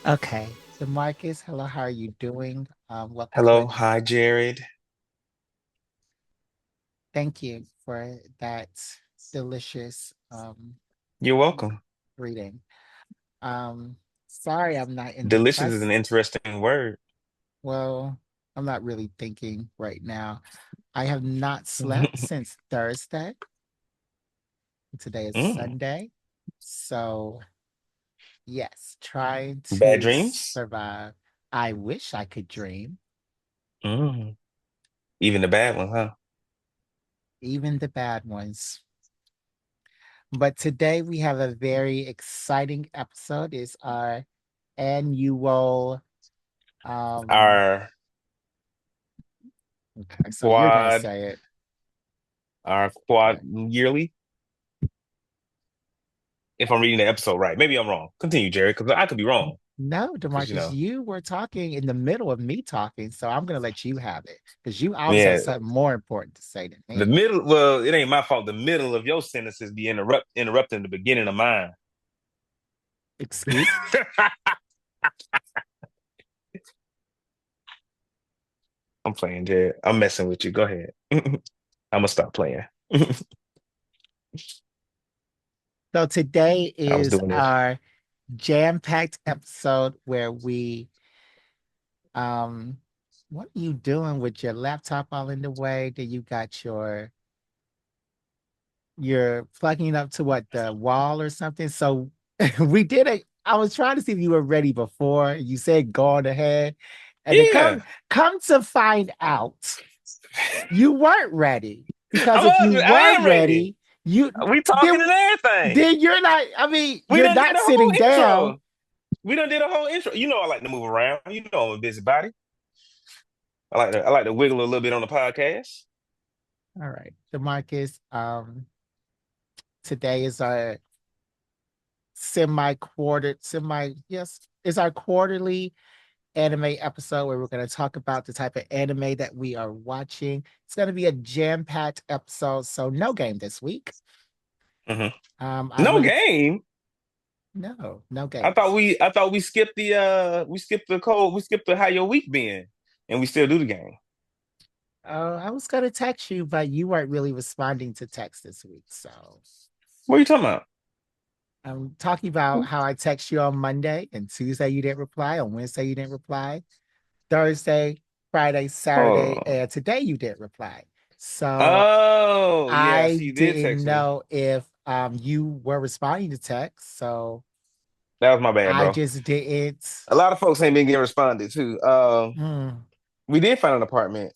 Okay. DeMarcus, hello, how are you doing? Welcome to Hello, it. hi Jared. Thank you for that delicious You're welcome. reading. Um, Sorry I'm not in the Delicious is best. an interesting word. Well, I'm not really thinking right now. I have not slept since Thursday. Today is Mm. Sunday. So, yes, trying Bad to dreams? survive. I wish I could dream, Mm. Even the bad one, huh? even the bad ones. But today we have a very exciting episode. It's our annual um Our okay, so you're gonna quad, say it. our quad Okay. yearly. If I'm reading the episode right, maybe I'm wrong. Continue, Jared, because I could be wrong. No, Because DeMarcus, you were talking in the middle of me talking, so I'm gonna let you have it because you always have yeah, something more important to say than the me. middle. Well, it ain't my fault. The middle of your sentences be interrupting the beginning of mine. Excuse? I'm playing, Jared. I'm messing with you. Go ahead. I'm gonna stop playing. So today I was is doing it. our jam-packed episode where we what are you doing with your laptop all in the way? Then you got you're plugging it up to what the wall or something. So we did it. I was trying to see if you were ready before. You said go on ahead. And then Yeah. come to find out, you weren't ready. I Because if you was. I were am ready. ready, you We talking then and everything. then you're not, I mean, We you're done did not the whole sitting down. intro. We done did a whole intro. You know I like to move around. You know I'm a busybody. I like to wiggle a little bit on the podcast. All right. DeMarcus, today is our yes, it's our quarterly anime episode where we're going to talk about the type of anime that we are watching. It's going to be a jam-packed episode, so no game this week. Hmm. I No really game. no game I thought this week. we I thought we skipped the how your week been, and we still do the game. I was going to text you, but you weren't really responding to text this week. So What are you talking about? I'm talking about how I text you on Monday and Tuesday you didn't reply, on Wednesday you didn't reply, Thursday, Friday, Saturday, Oh, and today you didn't reply. So oh yeah. I I see. You did didn't text me. know if you were responding to text, so That was my bad, I bro. just didn't. A lot of folks ain't been getting responded to. Hmm. We did find an apartment.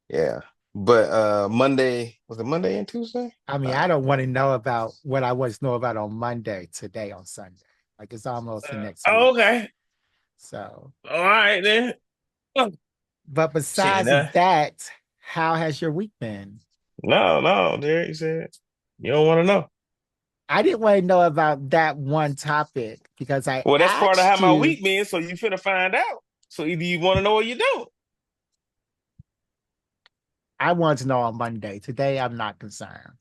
Yeah. But Monday, was it Monday and Tuesday? I mean, I don't want to know about what I was know about on Monday, today on Sunday. Like it's almost the next Oh, week. okay. So, All right then. Oh, but shit, besides that, how has your week been? no, Derek said you don't want to know. I didn't want to know about that one topic because I Well, that's part of how asked my you. week been, so you finna find out. So either you want to know or you don't. I wanted to know on Monday. Today, I'm not concerned.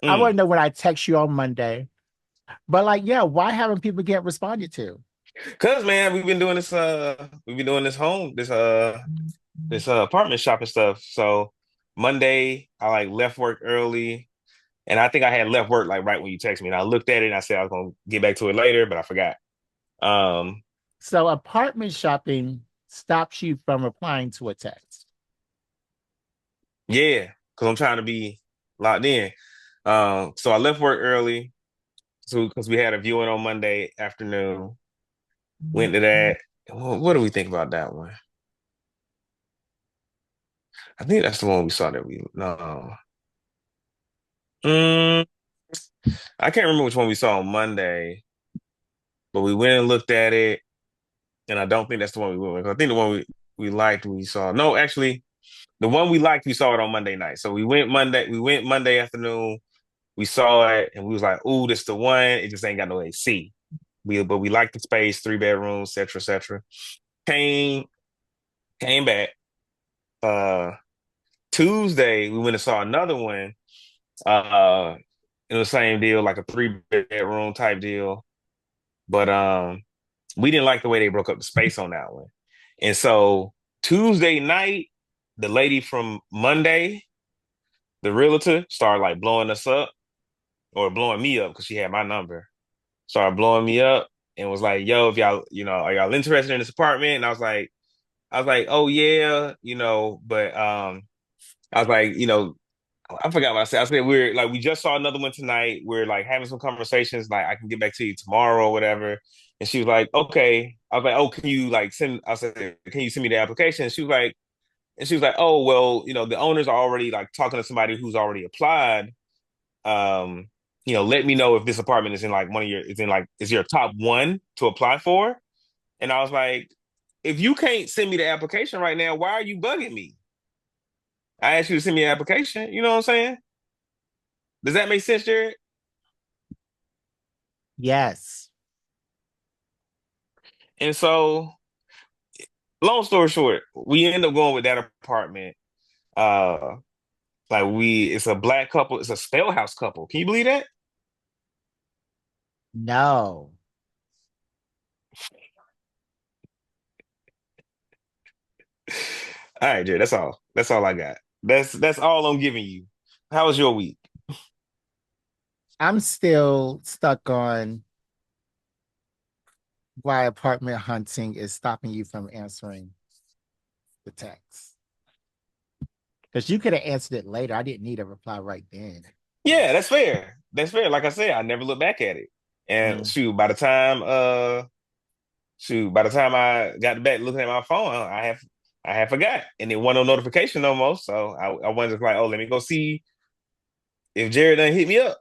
I want Mm. to know when I text you on Monday. But like, yeah, why haven't people get responded to? Cause man, we've been doing this apartment shopping stuff. So Monday I like left work early, and I think I had left work like right when you text me, and I looked at it and I said I was gonna get back to it later, but I forgot. Um, So apartment shopping stops you from replying to a text. yeah, because I'm trying to be locked in. So I left work early, so because we had a viewing on Monday afternoon. Went to that. What do we think about that one? I think that's the one we saw that we no. Mm, I can't remember which one we saw on Monday, but we went and looked at it, and I don't think that's the one we went with. I think the one we liked we saw. No, actually, the one we liked we saw it on Monday night. So we went Monday afternoon, we saw it, and we was like, "Ooh, this the one." It just ain't got no AC. But we liked the space, 3 bedrooms, etc., etc. Came came back. Uh, Tuesday we went and saw another one. Uh, it was the same deal, like a 3 bedroom type deal. But We didn't like the way they broke up the space on that one. And so Tuesday night, the lady from Monday, the realtor, started like blowing us up or blowing me up because she had my number. Started blowing me up and was like, "Yo, if y'all, are y'all interested in this apartment?" And I was like, "Oh yeah, but I was like, I forgot what I said. I said we're like we just saw another one tonight. We're like having some conversations. Like I can get back to you tomorrow or whatever." And she was like, "Okay." I was like, "Oh, can you like send?" I said, "Can you send me the application?" And she was like, "Oh, well, the owners are already like talking to somebody who's already applied. Um, let me know if this apartment is in like is your top one to apply for." And I was like, "If you can't send me the application right now, why are you bugging me? I asked you to send me an application. You know what I'm saying? Does that make sense, Jared?" Yes. And so, long story short, we end up going with that apartment. Uh, it's a black couple. It's a spell house couple. Can you believe that? No. All right, Jared. That's all. That's all I got. That's all I'm giving you. How was your week? I'm still stuck on why apartment hunting is stopping you from answering the text. Because you could have answered it later. I didn't need a reply right then. Yeah, But that's fair. That's fair. Like I said, I never look back at it. And mm, shoot, by the time I got back looking at my phone, I had forgot, and it wasn't no notification almost. So I was just like, oh, let me go see if Jared done hit me up.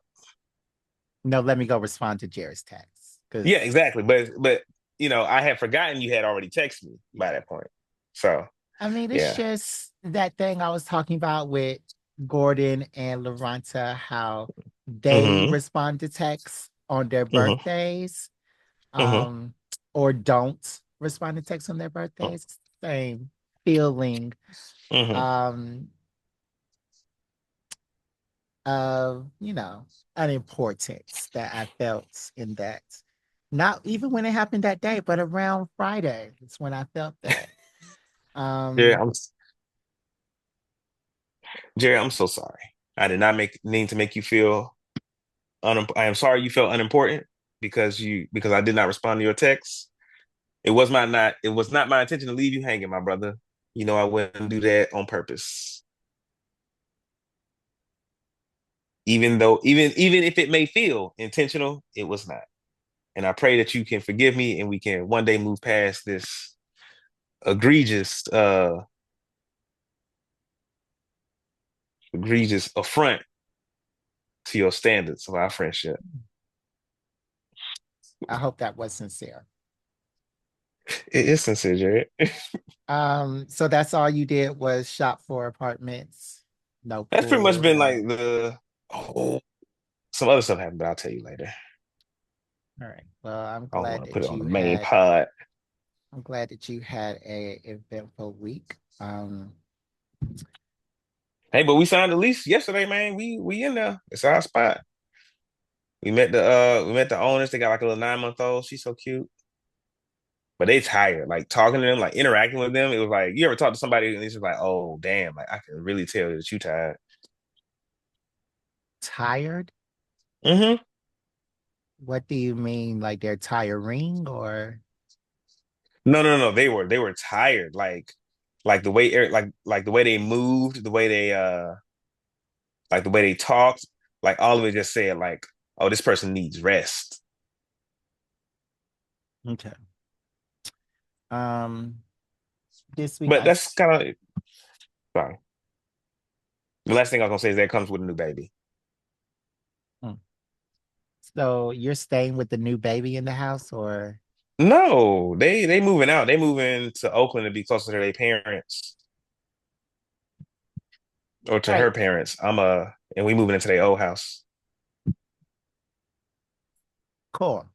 no, let me go respond to Jared's text. Yeah, Because exactly. But I had forgotten you had already texted me by that point. So I mean, it's yeah. just that thing I was talking about with Gordon and Lorenta, how they Mm-hmm. respond to texts on their Mm-hmm. birthdays, Mm-hmm. um, or don't respond to texts on their birthdays. Same feeling Mm-hmm. um of, unimportance that I felt in that. Not even when it happened that day, but around Friday. It's when I felt that. Yeah, Um, Jerry, I'm so sorry. I did not mean to make you feel I am sorry you felt unimportant because I did not respond to your text. It was not my intention to leave you hanging, my brother. I wouldn't do that on purpose. Even if it may feel intentional, it was not. And I pray that you can forgive me and we can one day move past this egregious egregious affront to your standards of our friendship. I hope that was sincere. It is sincere, Jared. So that's all you did was shop for apartments, no That's pretty much pool, been like no. the oh some other stuff happened, but I'll tell you later. All right. Well, I don't want to put it on the main pod. I'm glad that you had a eventful week. Hey, but we signed the lease yesterday, man. We in there. It's our spot. We met the owners. They got like a little 9 month old. She's so cute. But they tired. Like talking to them, like interacting with them. It was like you ever talk to somebody and it's just like, oh damn, like I can really tell that you tired. Tired? Mm-hmm. What do you mean? Like they're tiring or No, no, no. They were tired. Like the way like the way they moved, the way they talked, like all of it just said like, oh, this person needs rest. okay. Um, this week But that's kind of sorry. The last thing I was gonna say is that comes with a new baby. hmm. So you're staying with the new baby in the house or No, they moving out. They moving to Oakland to be closer to their parents or to right, her parents. And we moving into their old house. cool.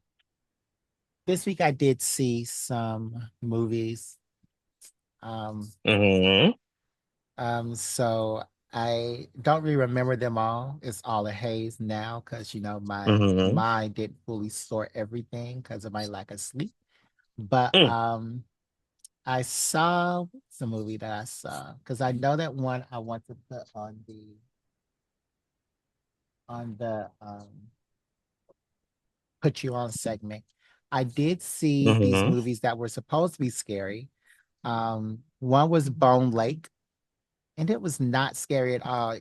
This week I did see some movies. Um, Mm-hmm. so I don't really remember them all. It's all a haze now because my Mm-hmm. mind didn't fully sort everything because of my lack of sleep. But Mm. I saw what's the movie that I saw because I know that one I want to put on the put you on segment. I did see these Mm-hmm. movies that were supposed to be scary. One was Bone Lake, and it was not scary at all.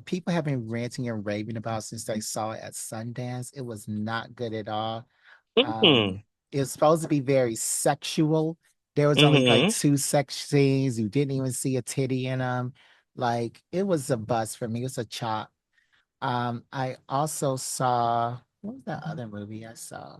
People have been ranting and raving about since they saw it at Sundance. It was not good at all. Um, Mm-hmm. it was supposed to be very sexual. There was only like Mm-hmm. two sex scenes. You didn't even see a titty in them. Like it was a bust for me. It was a chop. I also saw what was that other movie I saw?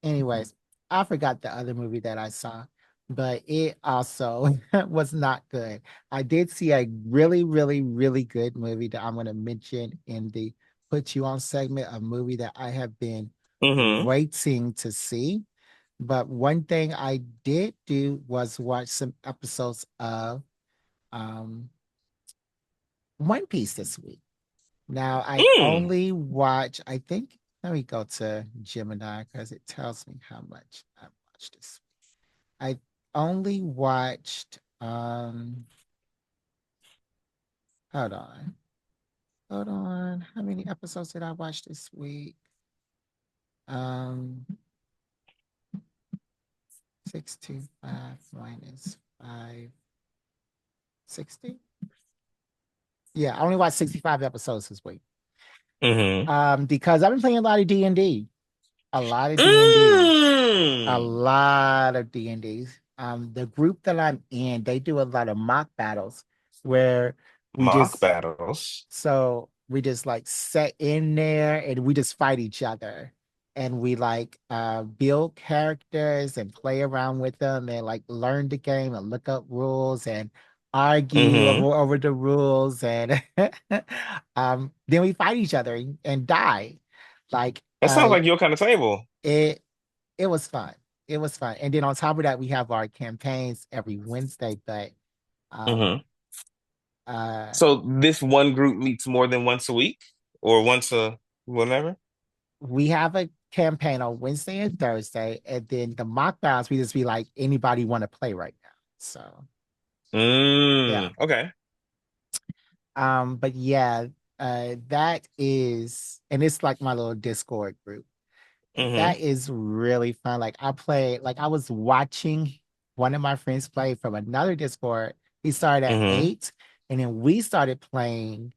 Anyways, I forgot the other movie that I saw, but it also was not good. I did see a really, really, really good movie that I'm going to mention in the Put You On segment, a movie that I have been Mm-hmm. waiting to see. But one thing I did do was watch some episodes of um, One Piece this week. Now, I Mm. only watch, I think, let me go to Gemini because it tells me how much I watched this. I only watched hold on. Hold on. How many episodes did I watch this week? Um 625 minus 560. Yeah, I only watched 65 episodes this week. Mm-hmm. Because I've been playing a lot of D&D. A lot of D&D. A Mm. lot of D&Ds. The group that I'm in, they do a lot of mock battles where we Mock just battles. so we just like set in there and we just fight each other. And we like build characters and play around with them and like learn the game and look up rules and argue Mm-hmm. over the rules and then we fight each other and die. Like That sounds like your kind of table. it it was fun. It was fun. And then on top of that, we have our campaigns every Wednesday, but um Mm-hmm. uh So this one group meets more than once a week or once a whenever? we have a campaign on Wednesday and Thursday, and then the mock battles we just be like anybody want to play right now. So yeah. Mm. Okay. But yeah, that is and it's like my little Discord group. Mm-hmm. That is really fun. Like I play, like I was watching one of my friends play from another Discord. He started at Mm-hmm. 8, and then we started playing,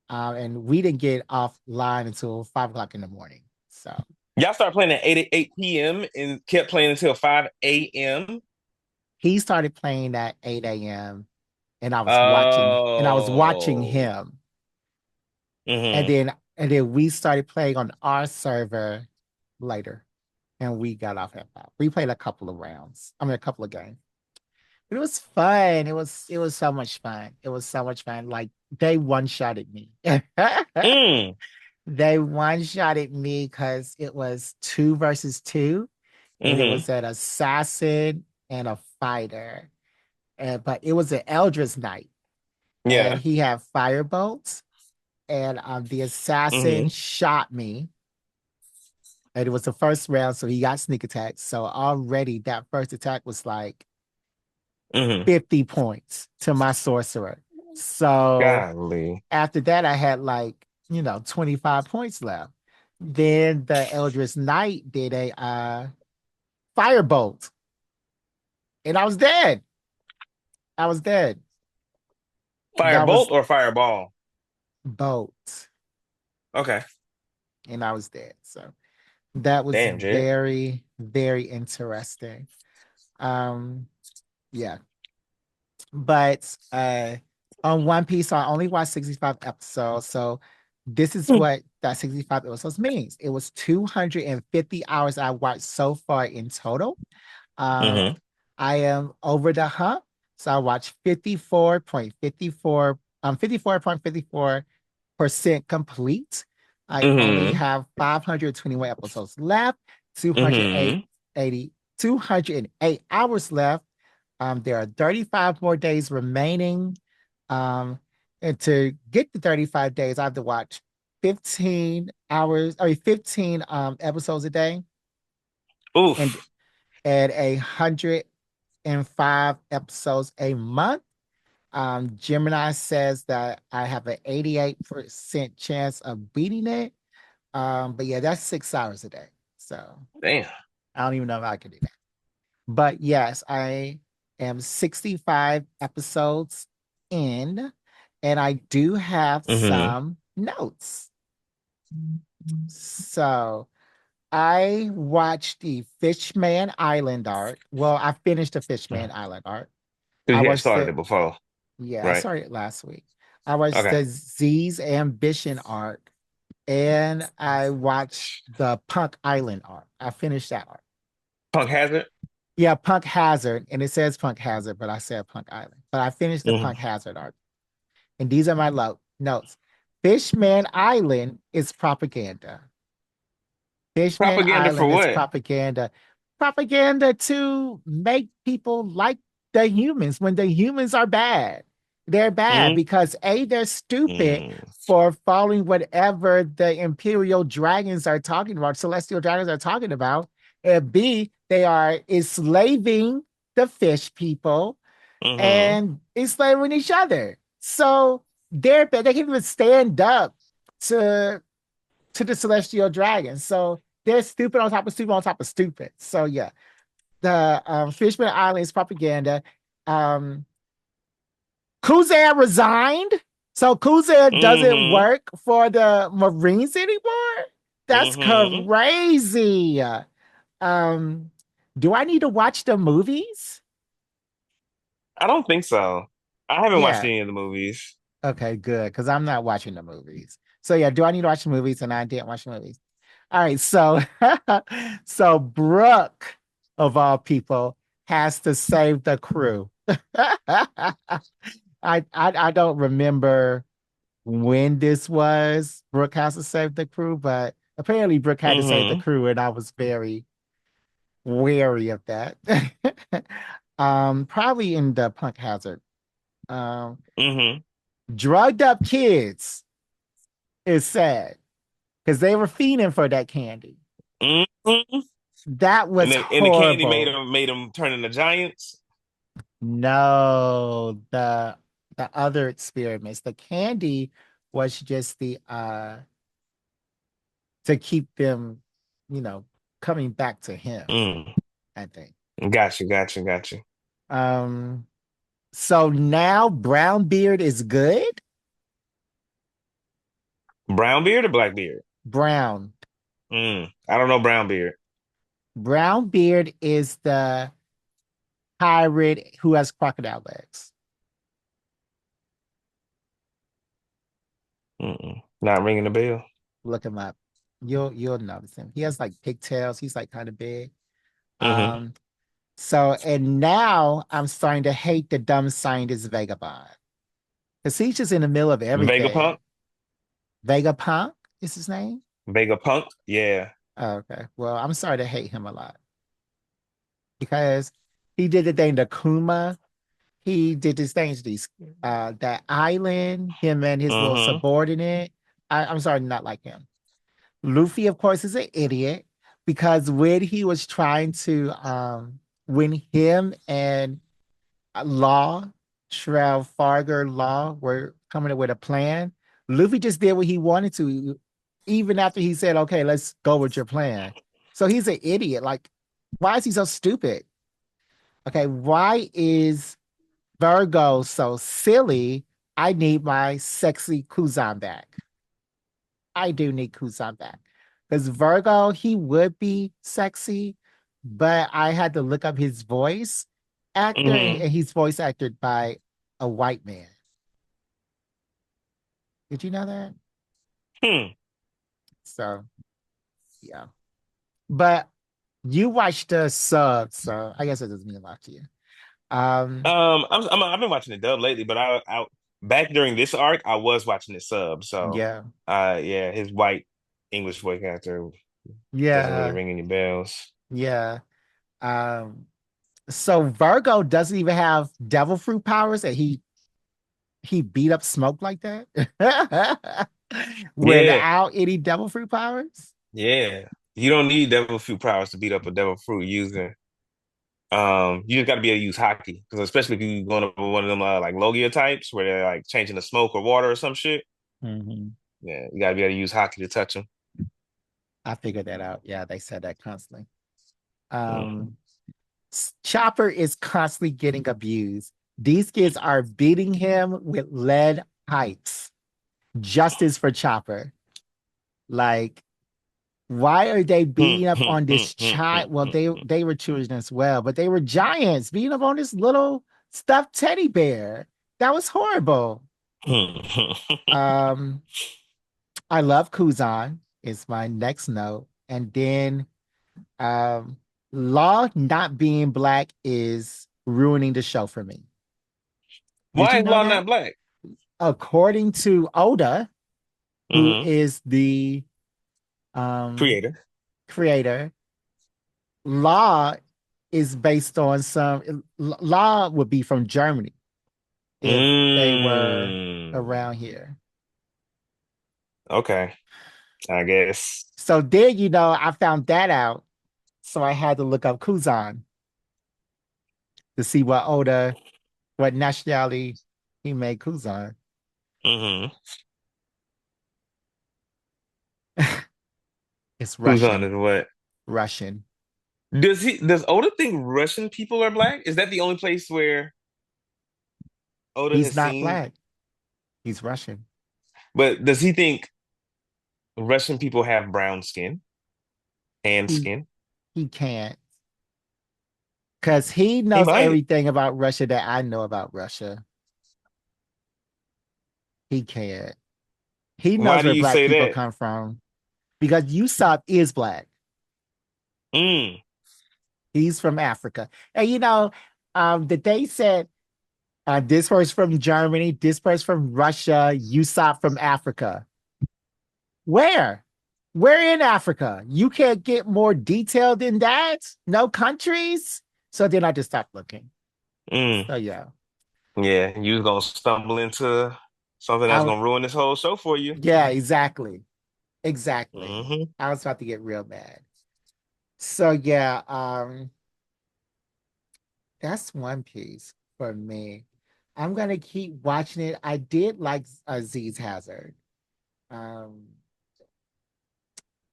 and we didn't get offline until 5 o'clock in the morning. So Y'all start playing at 8 p.m. and kept playing until 5 a.m. he started playing at 8 a.m. And I was watching Oh. him. And Mm-hmm. then and then we started playing on our server later. And we got off at 5. We played a couple of rounds. I mean a couple of games. But it was fun. It was so much fun. It was so much fun. Like they one-shotted me. Mm. They one-shotted me because it was 2 versus 2, and it Mm-hmm. was an assassin and a fighter. But it was an Eldritch Knight, and Yeah. he had fire bolts, and the assassin Mm-hmm. shot me. And it was the first round, so he got sneak attack. So already that first attack was like Mm-hmm. 50 points to my sorcerer. So Golly. after that, I had like, 25 points left. Then the Eldritch Knight did a firebolt, and I was dead. I was dead. That Firebolt was or fireball? bolt, Okay. and I was dead. So that was Damn, Jared. very, very interesting. Um, yeah. But on One Piece, I only watched 65 episodes. So this is what that 65 episodes means. It was 250 hours I watched so far in total. Um, Mm-hmm. I am over the hump. So I watched 54.54% complete. I only Mm-hmm. have 521 episodes left, 208 Mm-hmm. 208 hours left. There are 35 more days remaining. And to get the 35 days, I have to watch 15 hours, I mean 15 episodes a day. and Oof. at 105 episodes a month. Gemini says that I have an 88% chance of beating it. But yeah, that's 6 hours a day. So Damn. I don't even know if I can do that. But yes, I am 65 episodes in, and I do have Hmm. some notes. So I watched the Fishman Island arc. Well, I finished the Fishman Island arc. Because I you had watched started the it before, Yeah, I right? started last week. I watched Okay. the Z's Ambition arc, and I watched the Punk Island arc. I finished that arc. Punk Hazard. Yeah, Punk Hazard, and it says Punk Hazard, but I said Punk Island. But I finished the Punk Hmm. Hazard arc, and these are my notes. Fishman Island is propaganda. Fishman Propaganda for Island is what? propaganda. Propaganda to make people like the humans when the humans are bad. They're bad Mm, because A, they're stupid mm, for following whatever the imperial dragons are talking about, celestial dragons are talking about. And B, they are enslaving the fish people hmm. and enslaving each other. So they're bad. They can't even stand up to the celestial dragon. So they're stupid on top of stupid on top of stupid. So yeah, the Fishman Island is propaganda. Um, Kuzan resigned, so Kuzan doesn't Hmm. work for the Marines anymore. That's Hmm. crazy. Um, do I need to watch the movies? I don't think so. I haven't watched Yeah. any of the movies. Okay, good. Because I'm not watching the movies. So yeah, do I need to watch the movies? And I didn't watch the movies. All right, so so Brooke of all people has to save the crew. I don't remember when this was. Brooke has to save the crew, but apparently Brooke had to save the Hmm. crew, and I was very wary of that. Probably in the Punk Hazard. Um, Hmm. Drugged up kids is sad because they were fiending for that candy. Hmm. That And was the candy horrible. made them turn into giants. No, the other experiments. The candy was just the to keep them, you know, coming back to him, Mm. I think. Gotcha, gotcha, gotcha. Um, so now Brown Beard is good. Brown beard or black beard? Brown. I don't know brown beard. Brown Beard is the pirate who has crocodile legs. Not ringing the bell. Look him up. You'll notice him. He has like pigtails. He's like kind of big. Hmm. Um, and now I'm starting to hate the dumb scientist Vagabond because he's just in the middle of everything. Vegapunk? Vegapunk is his name. Vegapunk? Yeah. Oh, okay. Well, I'm sorry to hate him a lot because he did the thing to Kuma. He did his things to these that island, him and his little Hmm. subordinate. I'm sorry, not like him. Luffy, of course, is an idiot because when he was trying to when him and Law, Trafalgar Law were coming up with a plan. Luffy just did what he wanted to, even after he said, okay, let's go with your plan. So he's an idiot. Like, why is he so stupid? Okay, why is Virgo so silly? I need my sexy Kuzan back. I do need Kuzan back. Because Virgo, he would be sexy, but I had to look up his voice actor, Hmm. and he's voice acted by a white man. Did you know that? Hmm. So yeah. But you watched the sub, so I guess it doesn't mean a lot to you. Um, I've been watching the dub lately, but I back during this arc, I was watching the sub. So, yeah, yeah, his white English voice actor doesn't really yeah, ring any bells. yeah. Um, so Virgo doesn't even have devil fruit powers, and he beat up smoke like that Yeah, without any devil fruit powers. yeah. You don't need devil fruit powers to beat up a devil fruit using. You just got to be able to use hockey because especially if you going up with one of them like Logia types where they're like changing the smoke or water or some shit. Hmm. Yeah, you got to be able to use hockey to touch them. I figured that out. Yeah, they said that constantly. Mm. Um, Chopper is constantly getting abused. These kids are beating him with lead pipes. Justice for Chopper. Like, why are they beating up on this child? Well, they were children as well, but they were giants beating up on this little stuffed teddy bear. That was horrible. Um, I love Kuzan is my next note. And then um Law not being black is ruining the show for me. Did Why you is know Law that? not black? According to Oda, who Hmm. is the um Creator. creator, Law is based on Law would be from Germany if they were Mm. around here. Okay, I guess. So there, I found that out. So I had to look up Kuzan to see what nationality he made Kuzan. Hmm. It's Who's on Russian. is what? Russian. Does Oda think Russian people are black? Is that the only place where Oda He's has not seen? black. He's Russian. But does he think Russian people have brown skin and He skin? he can't because he He knows might. everything about Russia that I know about Russia. He can't. He Why knows do where you black say people that? come from because Usopp is black. Mm, He's from Africa. And that they said this person from Germany, this person from Russia, Usopp from Africa. Where? Where in Africa? You can't get more detailed than that? No countries? So then I just stopped looking. mm. So yeah. Yeah, you was gonna stumble into something I that's w- gonna ruin this whole show for you. yeah, exactly. Exactly. Hmm. I was about to get real mad. So yeah, that's One Piece for me. I'm gonna keep watching it. I did like Aziz Hazard. Um,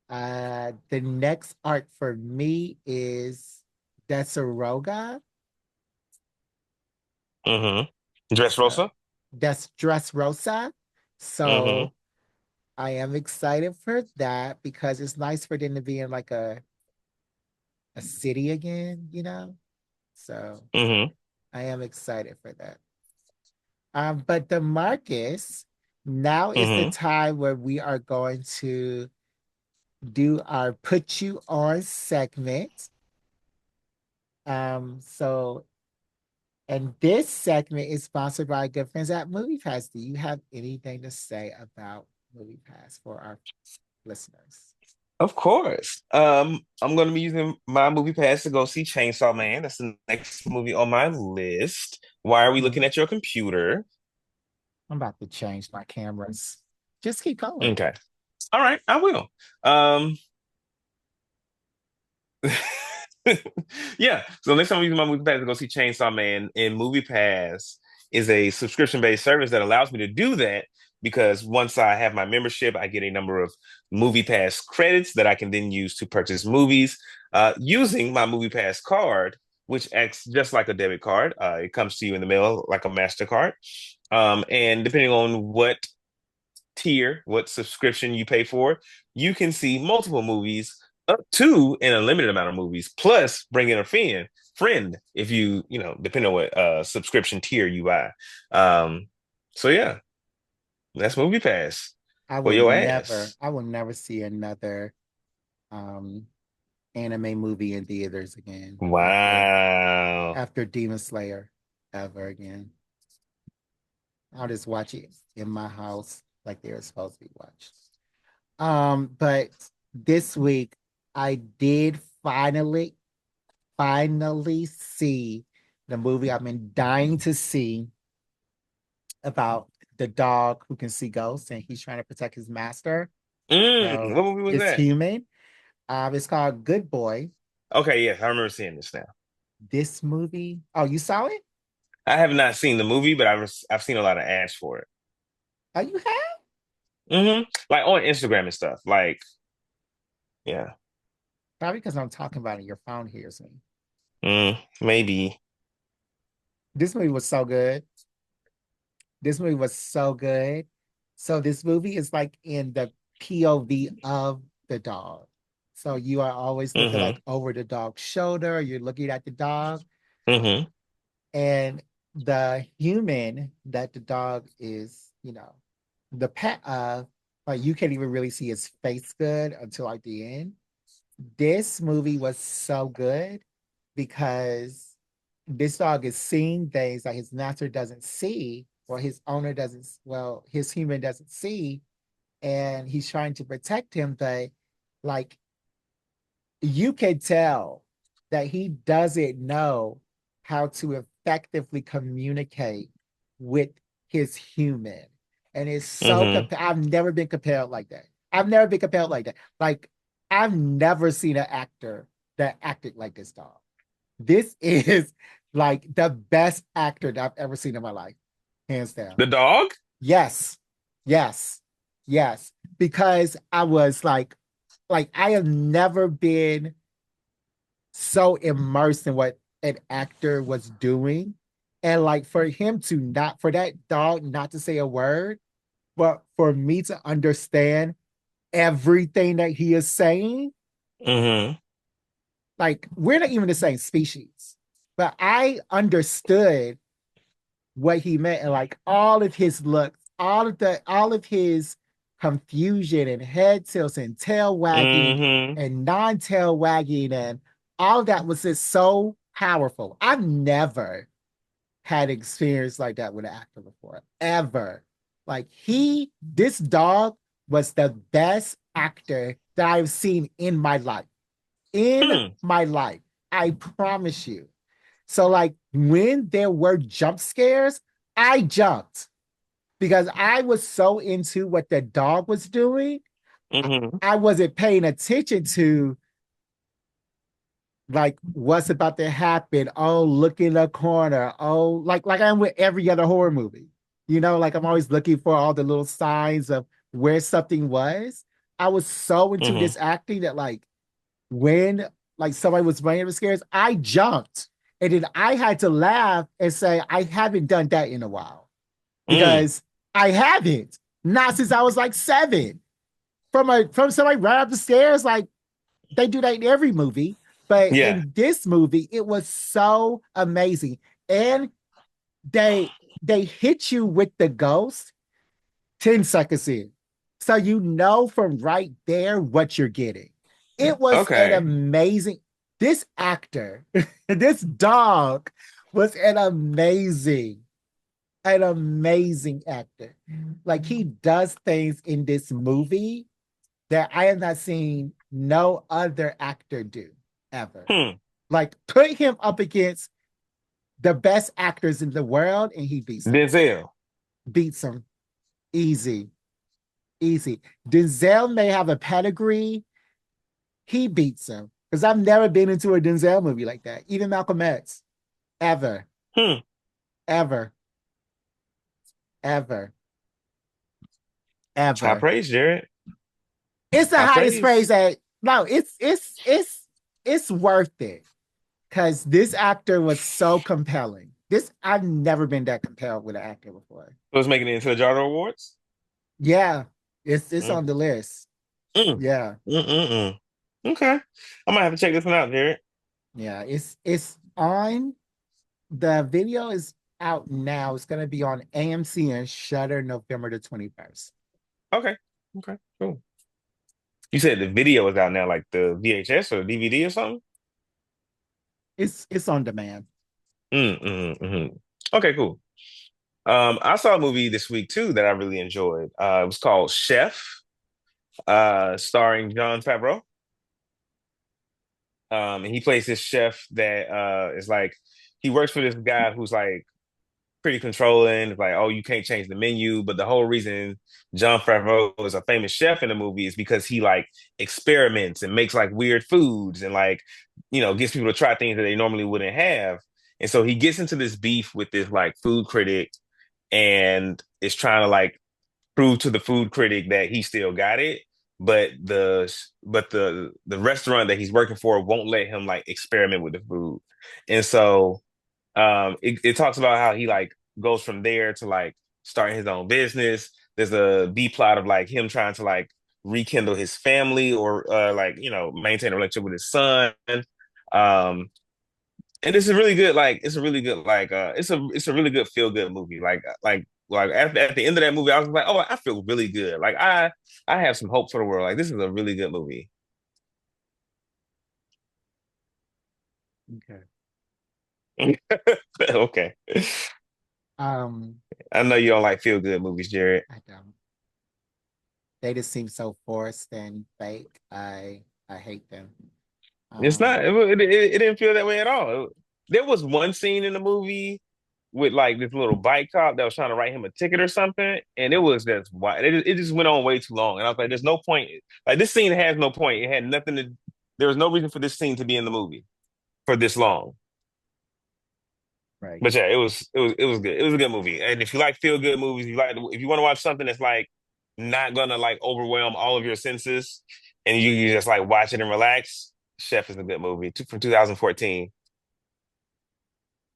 the next arc for me is Desoroga. Hmm. Dressrosa. So that's Dressrosa. Hmm. So I am excited for that because it's nice for them to be in like a city again. So Hmm. I am excited for that. But the Marcus, now is the Hmm. time where we are going to do our put you on segment. So and this segment is sponsored by our good friends at MoviePass. Do you have anything to say about MoviePass for our listeners? Of course. I'm gonna be using my movie pass to go see Chainsaw Man. That's the next movie on my list. Why are we Hmm. looking at your computer? I'm about to change my cameras. Just keep going. Okay. All right, I will. Um, yeah. So next time I'm using my movie pass to go see Chainsaw Man, and Movie Pass is a subscription-based service that allows me to do that because once I have my membership, I get a number of Movie Pass credits that I can then use to purchase movies using my Movie Pass card, which acts just like a debit card. It comes to you in the mail like a MasterCard. And depending on tier, what subscription you pay for, you can see multiple movies up to an unlimited amount of movies, plus bring in a friend if depending on what subscription tier you buy. Um, so yeah, that's Movie Pass for your ass. I will never see another um anime movie in theaters again Wow. after Demon Slayer ever again. I'll just watch it in my house like they were supposed to be watched. But this week I did finally see the movie I've been dying to see about the dog who can see ghosts and he's trying to protect his master. So What movie was it's that? human. It's called Good Boy. Okay, yes, I remember seeing this now. This movie. Oh, you saw it? I have not seen the movie, but I've seen a lot of ads for it. Oh, you have? Like on Instagram and stuff. Like, yeah, Probably because I'm talking about it. Your phone hears me. maybe. This movie was so good. This movie was so good. So this movie is like in the POV of the dog. So you are always looking Mm-hmm. like over the dog's shoulder. You're looking at the dog, Mm-hmm. and the human that the dog is, the pet of, like you can't even really see his face good until like the end. This movie was so good because this dog is seeing things that his master doesn't see, or his owner doesn't, well, his human doesn't see, and he's trying to protect him, but like you can tell that he doesn't know how to effectively communicate with his human. And it's so, Mm-hmm. I've never been compelled like that. I've never been compelled like that. Like, I've never seen an actor that acted like this dog. This is like the best actor that I've ever seen in my life, hands down. The dog? Yes, yes, yes. Because I was like I have never been so immersed in what an actor was doing. And like for him to not, for that dog not to say a word, but for me to understand everything that he is saying, Mm-hmm. like we're not even the same species, but I understood what he meant, and like all of his looks, all of his confusion and head tilts and tail wagging Mm-hmm. and non-tail wagging and all of that was just so powerful. I've never had experience like that with an actor before, ever. Like this dog was the best actor that I've seen in my life. In Hmm. my life. I promise you. So like when there were jump scares, I jumped because I was so into what the dog was doing. Mm-hmm. I wasn't paying attention to like what's about to happen. Oh, look in the corner. Oh, like I'm with every other horror movie. Like I'm always looking for all the little signs of where something was. I was so into Mm-hmm. this acting that like when like somebody was running the scares, I jumped. And then I had to laugh and say, I haven't done that in a while Mm. because I haven't. Not since I was like 7. From somebody running up the stairs, like they do that in every movie. But Yeah. in this movie, it was so amazing. And they they hit you with the ghost 10 seconds in. So you know from right there what you're getting. It was an Okay. amazing, this actor, this dog was an amazing actor. Like he does things in this movie that I have not seen no other actor do ever. Hmm. Like put him up against the best actors in the world and he beats them. Denzel. Beats them easy. Easy. Denzel may have a pedigree. He beats him. Because I've never been into a Denzel movie like that. Even Malcolm X. Ever. Hmm. Ever. Ever. High Ever. praise, Jared. It's the High highest praise praise. that no, it's worth it. Because this actor was so compelling. This I've never been that compelled with an actor before. So it's making it into the Jardo Awards. Yeah. It's Mm. on the list. Mm. Yeah. Mm-mm-mm. Okay. I might have to check this one out, Jared. Yeah. It's on. The video is out now. It's gonna be on AMC and Shutter November the 21st. Okay. Okay. Cool. You said the video is out now, like the VHS or DVD or something? It's on demand. Mm-hmm. Okay, cool. I saw a movie this week too that I really enjoyed. It was called Chef, starring John Favreau. And he plays this chef that is like he works for this guy who's like pretty controlling. It's like, oh, you can't change the menu. But the whole reason John Favreau is a famous chef in the movie is because he like experiments and makes like weird foods and like, gets people to try things that they normally wouldn't have. And so he gets into this beef with this like food critic and is trying to like prove to the food critic that he still got it. But the restaurant that he's working for won't let him like experiment with the food. And so it talks about how he like goes from there to like starting his own business. There's a B plot of like him trying to like rekindle his family or like maintain a relationship with his son. Um and it's a really good like it's a really good like it's a really good feel good movie. Like at the end of that movie, I was like, oh, I feel really good. Like I have some hope for the world. Like this is a really good movie. Okay. Okay. Um, I know you don't like feel good movies, Jared. I don't. They just seem so forced and fake. I hate them. It's not. Um, It didn't feel that way at all. There was one scene in the movie with like this little bike cop that was trying to write him a ticket or something, and it was just why it just went on way too long. And I was like, "There's no point. Like this scene has no point. It had nothing to. There was no reason for this scene to be in the movie for this long." right. But yeah, it was good. It was a good movie. And if you like feel good movies, if you want to watch something that's like not gonna like overwhelm all of your senses, and you just like watch it and relax, Chef is a good movie from 2014.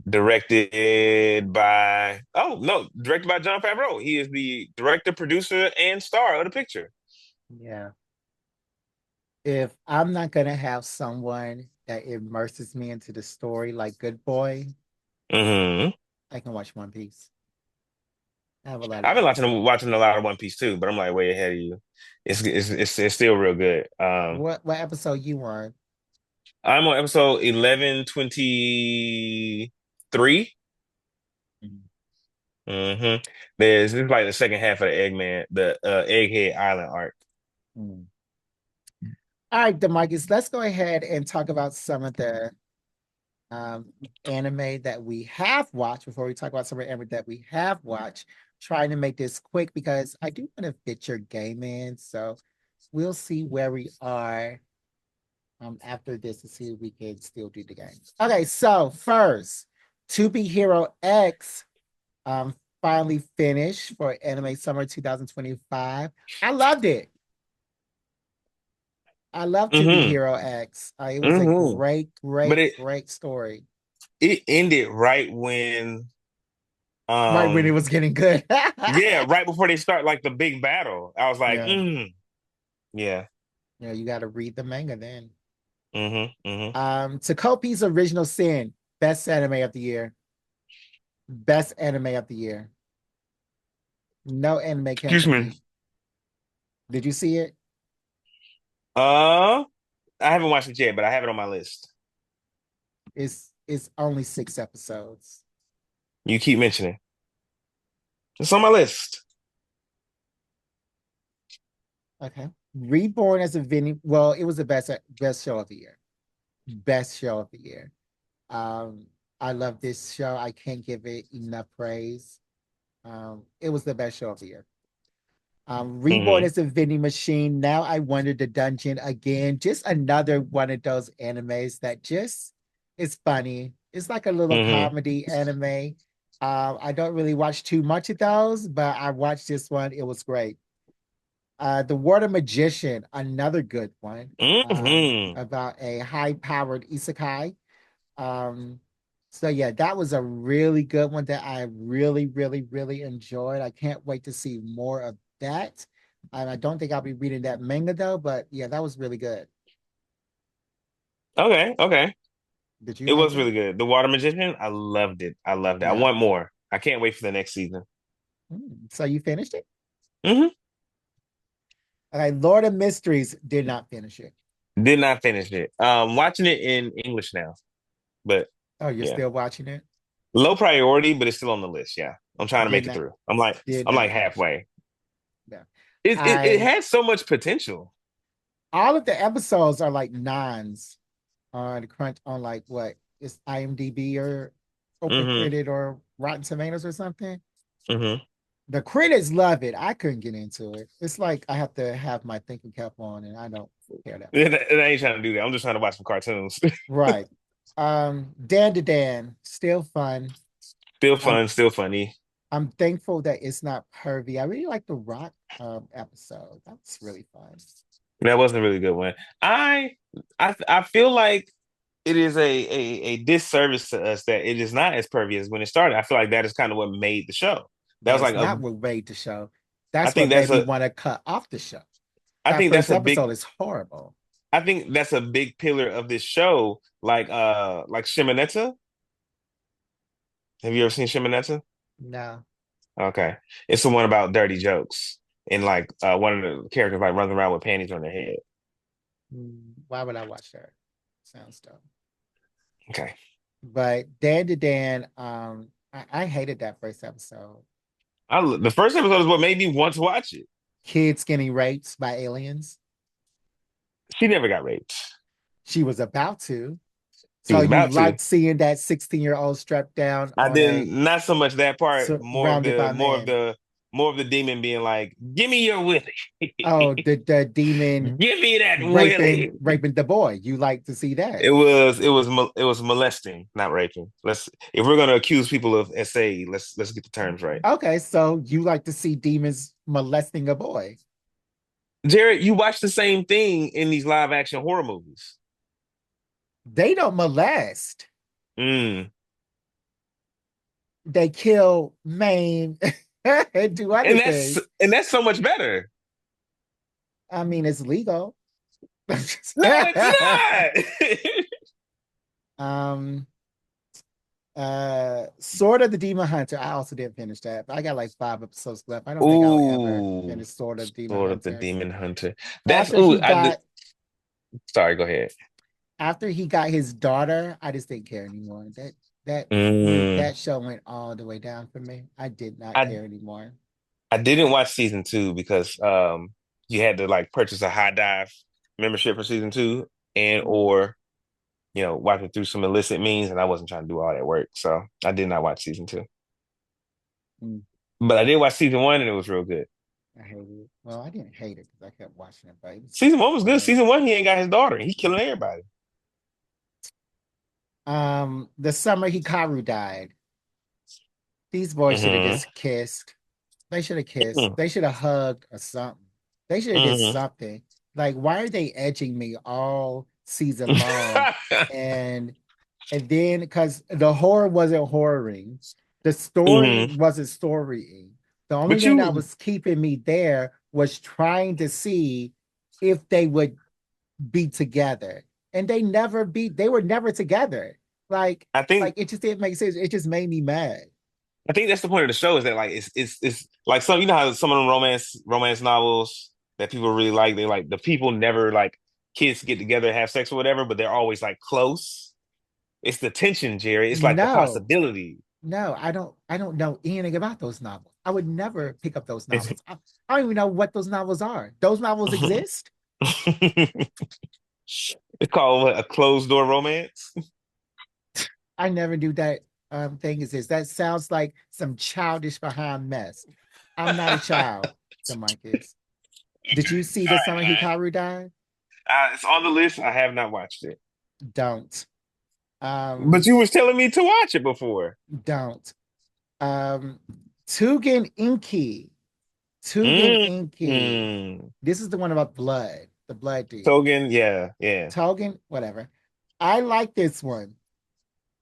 Directed by John Favreau. He is the director, producer, and star of the picture. Yeah. If I'm not gonna have someone that immerses me into the story like Good Boy, Hmm I can watch One Piece. I have a lot of I've been episodes. watching a lot of One Piece too, but I'm like way ahead of you. It's still real good. What episode you on? I'm on episode 1123. Mhm. Mm-hmm. This is like the second half of the Egghead Island arc. Mm. All right, Demarcus, let's go ahead and talk about some of the um, anime that we have watched before we talk about some of the anime that we have watched. Trying to make this quick because I do want to fit your game in. So we'll see where we are after this to see if we can still do the game. Okay, so first, To Be Hero X finally finished for Anime Summer 2025. I loved it. I love To Be Mm-hmm. Hero X. It was a Mm-hmm. great, But great, great story. it ended right when Right when it um was getting good. yeah, right before they start like the big battle. I was like, Yeah. yeah. You got to read the manga then. Mm-hmm. Takopi's Original Sin, best anime of the year. Best anime of the year. No anime can Excuse me. compete. Did you see it? Uh, I haven't watched it yet, but I have it on my list. It's only 6 episodes. You keep mentioning. It's on my list. Okay. Reborn as a Vinny. Well, it was the best show of the year. Best show of the year. Um, I love this show. I can't give it enough praise. It was the best show of the year. Reborn Mm-hmm. as a vending machine. Now I wonder the dungeon again. Just another one of those animes that just is funny. It's like a little Mm-hmm. comedy anime. I don't really watch too much of those, but I watched this one. It was great. The Water Magician, another good one. Mm-hmm. About a high-powered isekai. Um, so yeah, that was a really good one that I really, really, really enjoyed. I can't wait to see more of that. I don't think I'll be reading that manga though, but yeah, that was really good. Okay. Did you It like was it? really good. The Water Magician, I loved it. I loved it. I Yeah. want more. I can't wait for the next season. So you finished it? Hmm Okay, Lord of Mysteries did not finish it. Did not finish it. Watching it in English now, but Oh, you're yeah, still watching it? low priority, but it's still on the list. Yeah, I'm trying to Did make it not through. did I'm not like finish it. halfway. Yeah. It I has so much potential. all of the episodes are like nines on crunch on like what is IMDb or Open Hmm Critic or Rotten Tomatoes or something. Hmm. The critics love it. I couldn't get into it. It's like I have to have my thinking cap on, and I don't care that much. And I ain't trying to do that. I'm just trying to watch some cartoons. Right. Dan to Dan, still fun. Still I'm fun, still funny. I'm thankful that it's not pervy. I really like the Rock episode. That's really fun. That wasn't a really good one. I I feel like it is a disservice to us that it is not as pervy as when it started. I feel like that is kind of what made the show. That was That's like not what made the show. I That's think what that's made me a want to cut off the show. I That think first that's a big episode is horrible. I think that's a big pillar of this show. Like Shimonetta. Have you ever seen Shimonetta? No. Okay. It's the one about dirty jokes. And like one of the characters like runs around with panties on their head. Why would I watch that? Sounds dumb. Okay. But Dan to Dan, I hated that first episode. The first episode is what made me want to watch it. Kids getting raped by aliens. She never got raped. She was about to. She So was you about to. liked seeing that 16-year-old strapped down I on a didn't not so much that part, surrounded by men. more of the demon being like, give me your willie. Oh, the demon Give me that willie. raping the boy. You like to see that. It was molesting, not raping. Let's if we're gonna accuse people of SA, let's get the terms right. Okay, so you like to see demons molesting a boy. Jared, you watch the same thing in these live action horror movies. They don't molest. Mm. They kill, maim, and do other things. And that's so much better. I mean, it's legal. No, it's not. um, Sword of the Demon Hunter. I also didn't finish that, but I got like 5 episodes left. I don't think I'll ever Ooh, finish Sword of Demon Sword of the Hunter. Demon Hunter. That's After ooh. he got Sorry, go ahead. after he got his daughter, I just didn't care anymore. That Mm, that show went all the way down for me. I did not I care anymore. I didn't watch season two because you had to like purchase a high dive membership for season two and Mm, or watch it through some illicit means, and I wasn't trying to do all that work, so I did not watch season two. mm, But I did watch season one, and it was real good. I hated it. Well, I didn't hate it because I kept watching it, but it was Season one was good. boring. Season one, he ain't got his daughter. He killing everybody. The summer Hikaru died. These boys should have Hmm. just kissed. They should have kissed. They should have hugged or something. They should have did Hmm. something. Like, why are they edging me all season long? And then because the horror wasn't horroring, the story Hmm. wasn't storying. The only But thing that you, was keeping me there was trying to see if they would be together. And they were never together. Like, I think it just didn't make sense. It just made me mad. I think that's the point of the show is that like it's like some how some of them romance novels that people really like they like the people never like kids get together and have sex or whatever, but they're always like close. It's the tension, Jerry. It's like the No, possibility. no, I don't know anything about those novels. I would never pick up those novels. I don't even know what those novels are. Those novels exist. It's called what, a closed door romance. I never knew that thing exists. That sounds like some childish behind mess. I'm not a child, Demarcus. Did you see the summer Hikaru died? It's on the list. I have not watched it, Don't. but Um, you was telling me to watch it before. don't. Um, Tugan Inky. Tugan Mm. Inky. Mm. This is the one about blood, the blood dude. Togen, yeah, yeah, Togan, whatever. I like this one.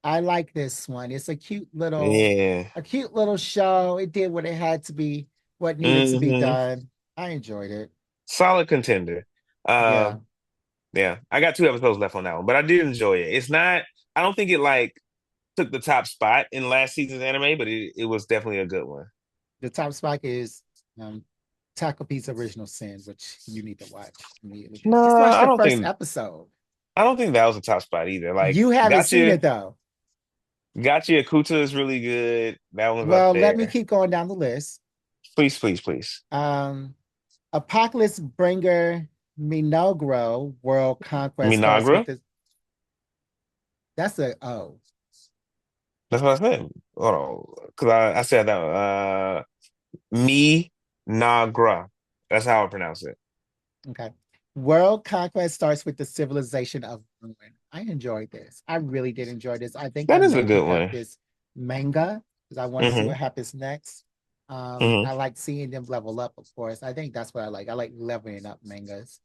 I like this one. It's yeah. a cute little show. It did what it had to be, what needed to be Hmm. done. I enjoyed it. Solid contender. Yeah. Yeah, I got two episodes left on that one, but I did enjoy it. It's not. I don't think it like took the top spot in last season's anime, but it was definitely a good one. The top spot is um Takopi's Original Sin, which you need to watch immediately. No, Just watch the first episode. I don't think that was a top spot either. Like You haven't seen it though. Gotcha Akuta is really good. That one's up Well, let me there. keep going down the list. Please, please, please. Um, Apocalypse Bringer Minogro World Conquest starts with Minagra. this. That's a oh. That's what I said. Hold on, because I said that me Nagra. That's how I pronounce it. Okay. World conquest starts with the civilization of ruin. I enjoyed this. I really did enjoy this. I think I That is a may good pick up one. this manga because I want to see Hmm what happens next. hmm I like seeing them level up, of course. I think that's what I like. I like leveling up mangas.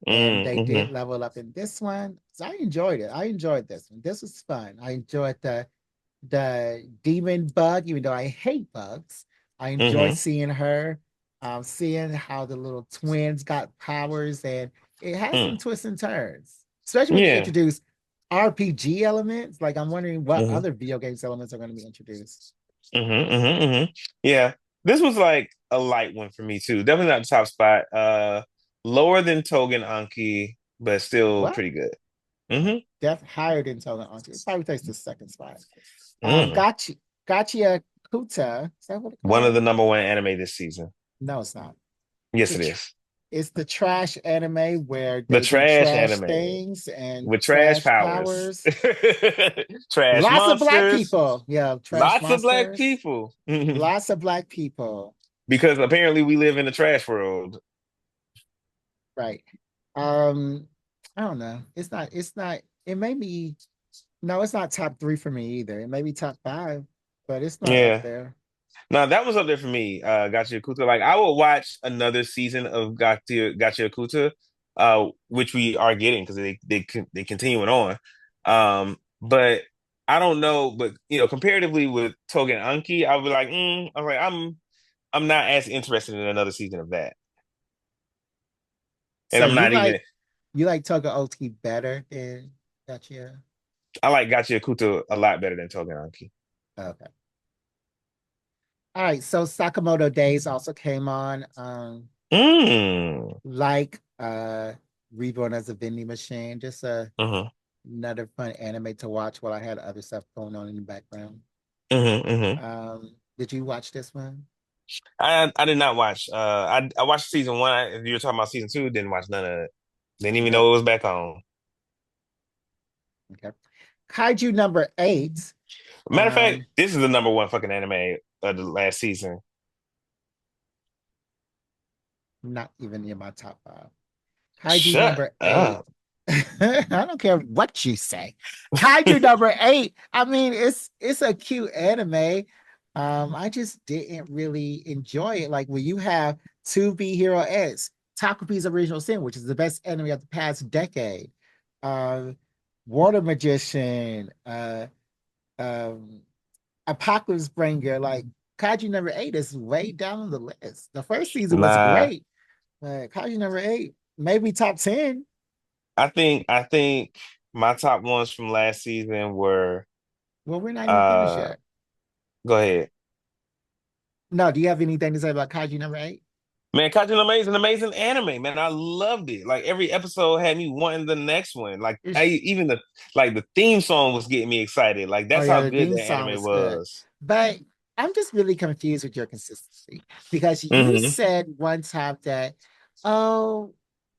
And they did hmm level up in this one. So I enjoyed it. I enjoyed this one. This was fun. I enjoyed the demon bug, even though I hate bugs. I enjoy hmm seeing her, seeing how the little twins got powers, and it has some mm. twists and turns, especially when they Yeah. introduce RPG elements. Like I'm wondering what hmm other video games elements are going to be introduced. Yeah. This was like a light one for me too. Definitely not the top spot. Lower than Togen Anki, but still What? pretty good. Hmm Def higher than Toga Auntie. It probably takes the second spot. mm. Gotcha Kuta. Is that what it's One of called? the number one anime this season. No, it's not. Yes, The it tr- is. it's the trash anime where The they do trash trash anime things and with trash trash powers, powers. trash Lots of black monsters, people. Yeah, trash lots of black monsters. people. Lots of black people. Because apparently we live in a trash world. Right. Um, I don't know. It's not, it may be no, it's not top three for me either. It may be top five, but it's not up Yeah. there. Now that was up there for me, Gachi Yakuta. Like I will watch another season of Gachi Yakuta, which we are getting because they continuing on. But I don't know, but comparatively with Togen Anki, I was like, I'm not as interested in another season of that, and So I'm not even. you like Toga OT better than Gotcha? I like Gachi Yakuta a lot better than Togen Anki. Okay. All right. So Sakamoto Days also came on. Mm. Like Reborn as a Vending Machine. Just hmm another fun anime to watch while I had other stuff going on in the background. hmm Did you watch this one? I did not watch. I watched season one. If you were talking about season two, didn't watch none of it. Didn't even Okay. know it was back on. Okay. Kaiju number eight. Matter of fact, Um, this is the number one fucking anime of the last season. Not even in my top five. Kaiju Shut number eight. up. I don't care what you say. Kaiju number eight. I mean, it's a cute anime. I just didn't really enjoy it. Like when you have 2B Hero X, Takupi's Original Sin, which is the best anime of the past decade. Uh, Water Magician, um, Apocalypse Bringer, like Kaiju number eight is way down on the list. The first season was Nah, great, but Kaiju number eight, maybe top 10. I think my top ones from last season were Well, we're not even finished uh yet. go ahead. No, do you have anything to say about Kaiju number eight? Man, Kaiju no Maze is an amazing anime, man. I loved it. Like every episode had me wanting the next one. Like It's, even the theme song was getting me excited. Like oh that's yeah, how the good theme the song anime was good. was. But I'm just really confused with your consistency because you Hmm said one time that, oh,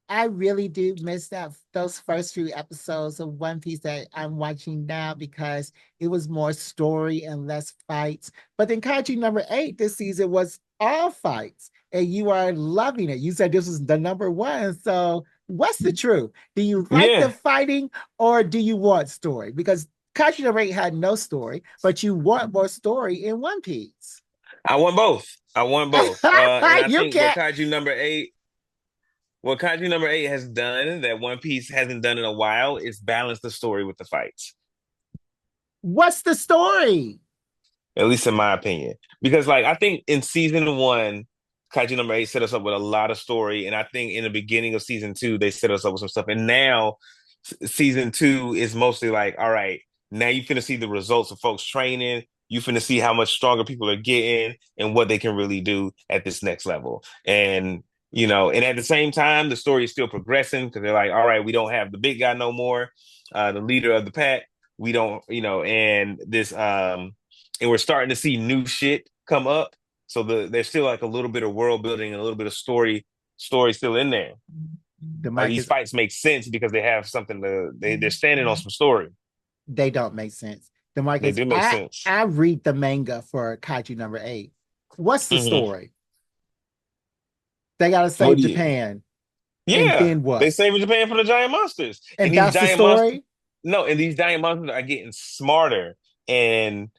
I really do miss those first few episodes of One Piece that I'm watching now because it was more story and less fights. But then Kaiju number eight this season was all fights, and you are loving it. You said this was the number one. So what's the truth? Do you like the Yeah, fighting or do you want story? Because Kaiju number eight had no story, but you want more story in One Piece. I want both. I want both. And I You think can't. What Kaiju number eight has done that One Piece hasn't done in a while is balance the story with the fights. What's the story? At least in my opinion. Because like I think in season one, Kaiju number eight set us up with a lot of story, and I think in the beginning of season two they set us up with some stuff, and now season two is mostly like, all right, now you finna see the results of folks training. You finna see how much stronger people are getting and what they can really do at this next level. And at the same time, the story is still progressing because they're like, all right, we don't have the big guy no more, the leader of the pack. We don't, and we're starting to see new shit come up. So there's still like a little bit of world building and a little bit of story still in there. Like these DeMarcus, fights make sense because they have something they're standing on some story. they don't make sense. They DeMarcus, do make sense. I read the manga for Kaiju number 8. What's the Hmm. story? They gotta What save do you? Japan, and Yeah, then they what? saving Japan for the giant monsters, And and these that's the giant monsters. story. No, and these giant monsters are getting smarter and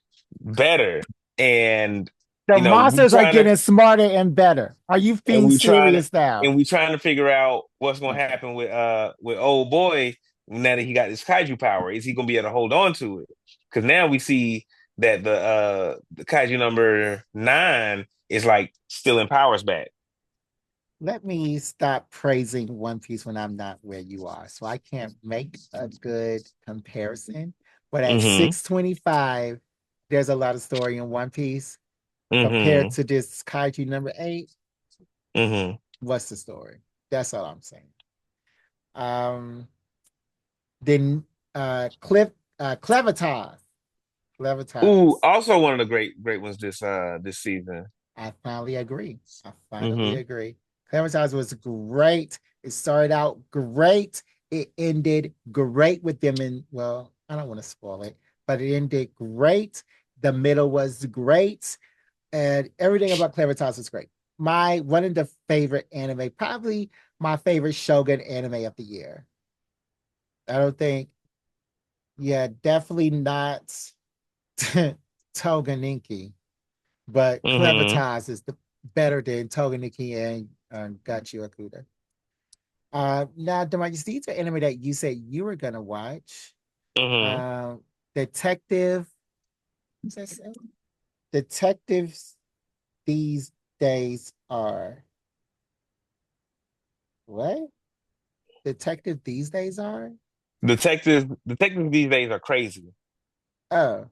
better, and The we monsters are trying to getting smarter and better. Are you and being serious now? we trying to figure out what's gonna Okay. happen with old boy now that he got this kaiju power. Is he gonna be able to hold on to it? Because now we see that the kaiju number 9 is like stealing powers back. Let me stop praising One Piece when I'm not where you are. So I can't make a good comparison. But at Mm-hmm. 625, there's a lot of story in One Piece compared Mm-hmm. to this Kaiju number 8. Mm-hmm. What's the story? That's all I'm saying. Um, then Cliff Clevitas. Ooh, Clevitas. also one of the great ones this season. I finally agree. I finally Mm-hmm. agree. Clementine was great. It started out great. It ended great with them in, well, I don't want to spoil it, but it ended great. The middle was great. And everything about Clementine was great. My one of the favorite anime, probably my favorite Shogun anime of the year. I don't think, yeah, definitely not Toganinki. But Mm-hmm. Clevitas is the better than Togeniki and Gachi Okuda. Now, Demarcus, these are anime that you said you were gonna watch. Mm-hmm. Um, Detective, what's that say? Detectives these days are what? Detective these days are? Detectives these days are crazy. Oh,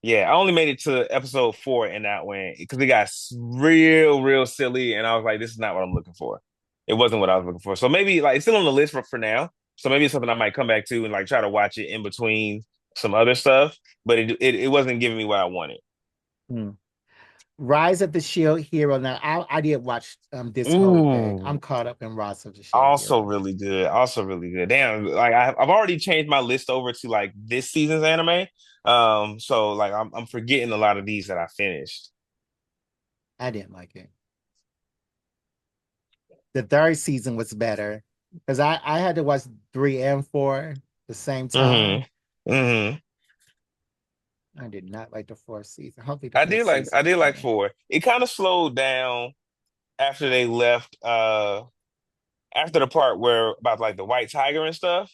Yeah, I only made it to episode 4 in that one because it got real silly, and I was like, "This is not what I'm looking for." It wasn't what I was looking for. So maybe like it's still on the list for now. So maybe it's something I might come back to and like try to watch it in between some other stuff. But it wasn't giving me what I wanted. hmm. Rise of the Shield Hero. Now, I did watch this whole thing. I'm Ooh, caught up in Rise of the Shield also Hero. really good. Also really good. Damn, like I've already changed my list over to like this season's anime. So like I'm forgetting a lot of these that I finished. I didn't like it. The third season was better because I had to watch 3 and 4 the same Hmm. time. Hmm. I did not like the fourth season. Hopefully, the fifth I season is did like better. 4. It kind of slowed down after they left after the part where about like the white tiger and stuff.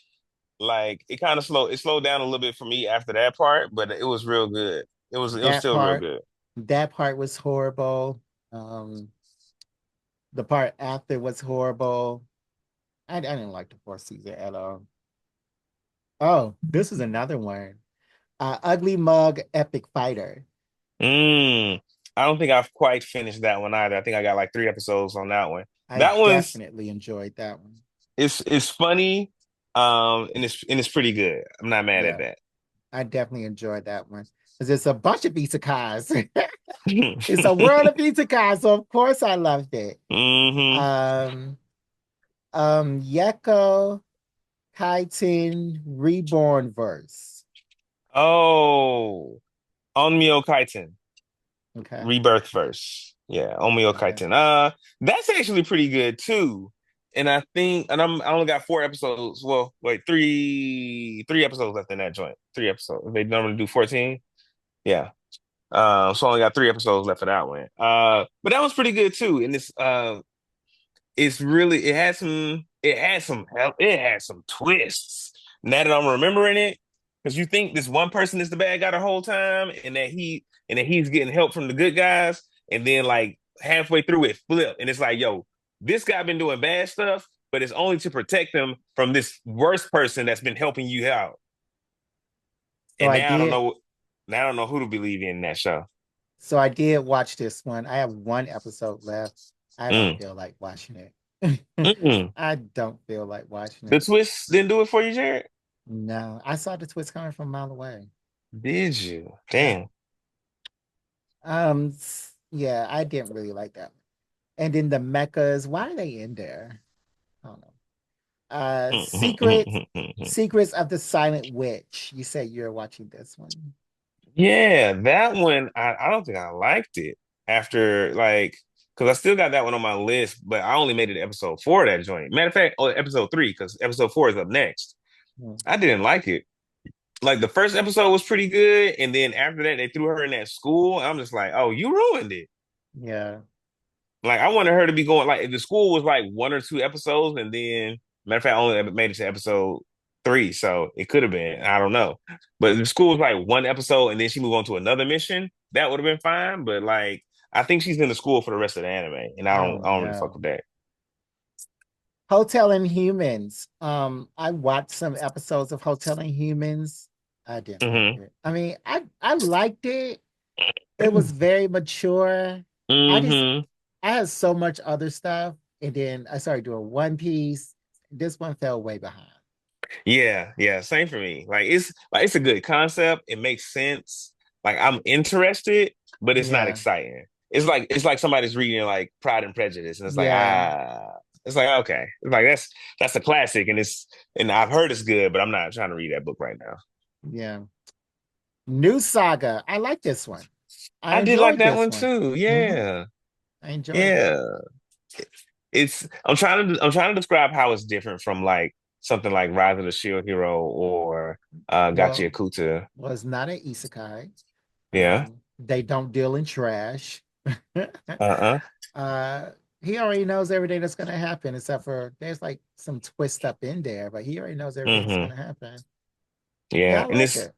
Like it slowed down a little bit for me after that part, but it was real good. It was That still real part, good. that part was horrible. Um, the part after was horrible. I didn't like the fourth season at all. Oh, this is another one. Ugly Mug Epic Fighter. Mm. I don't think I've quite finished that one either. I think I got like 3 episodes on that one. I That one's definitely enjoyed that one. it's funny, and it's pretty good. I'm not mad at Yeah, that. I definitely enjoyed that one because it's a bunch of isekais. It's a Hmm. world of isekais, so of course I loved it. Hmm. Um, Yeko Kaiten Reborn verse. Oh, Onmyo Kaiten. Okay, Rebirth verse. Yeah, Omio okay. Kaiten. That's actually pretty good too. And I think, I only got 4 episodes. Well, wait, three episodes left in that joint. 3 episodes. They normally do 14. Yeah. So I only got 3 episodes left for that one. But that was pretty good too. And it's really it had some twists. Now that I'm remembering it, because you think this one person is the bad guy the whole time, and that he's getting help from the good guys, and then like halfway through it flip, and it's like, yo, this guy been doing bad stuff, but it's only to protect them from this worst person that's been helping you out. So And I did. now I don't know who to believe in that show. So I did watch this one. I have one episode left. I don't Mm. feel like watching it. Mm-mm. I don't feel like watching The it. twist didn't do it for you, Jared? No, I saw the twist coming from a mile away. Did you? Yeah. Damn. Yeah, I didn't really like that. And then the mechas, why are they in there? I don't know. Secrets of the Silent Witch. You said you're watching this one. Yeah, that one I don't think I liked it after like because I still got that one on my list, but I only made it to episode 4 of that joint. Matter of fact, oh, episode 3 because episode 4 is up next. Mm. I didn't like it. Like the first episode was pretty good, and then after that they threw her in that school. I'm just like, oh, you ruined it. Yeah, Like I wanted her to be going like if the school was like 1 or 2 episodes, and then matter of fact, I only made it to episode 3, so it could have been I don't know. But if the school was like 1 episode, and then she moved on to another mission, that would have been fine. But like I think she's in the school for the rest of the anime, and oh I don't really fuck no. with that. Hotel and Humans. I watched some episodes of Hotel and Humans. I didn't like Hmm. it. I mean, I liked it. It was very mature. I just Hmm. I had so much other stuff, and then I started doing One Piece. This one fell way behind. Yeah, yeah, same for me. Like it's a good concept. It makes sense. Like I'm interested, but it's not Yeah, exciting. It's like somebody's reading like Pride and Prejudice, and it's like yeah, it's like okay, it's like that's a classic, and I've heard it's good, but I'm not trying to read that book right now. yeah. New Saga. I like this one. I I did like enjoyed that this one one. too. Hmm. Yeah, I enjoyed it. yeah. It's I'm trying to describe how it's different from like something like Rise of the Shield Hero or Well, Gachiakuta. was not an isekai. Yeah. They don't deal in trash. Uh-uh. uh, he already knows everything that's going to happen, except for there's like some twist up in there, but he already knows everything that's going Hmm. to happen. Yeah, Yeah, I and like it.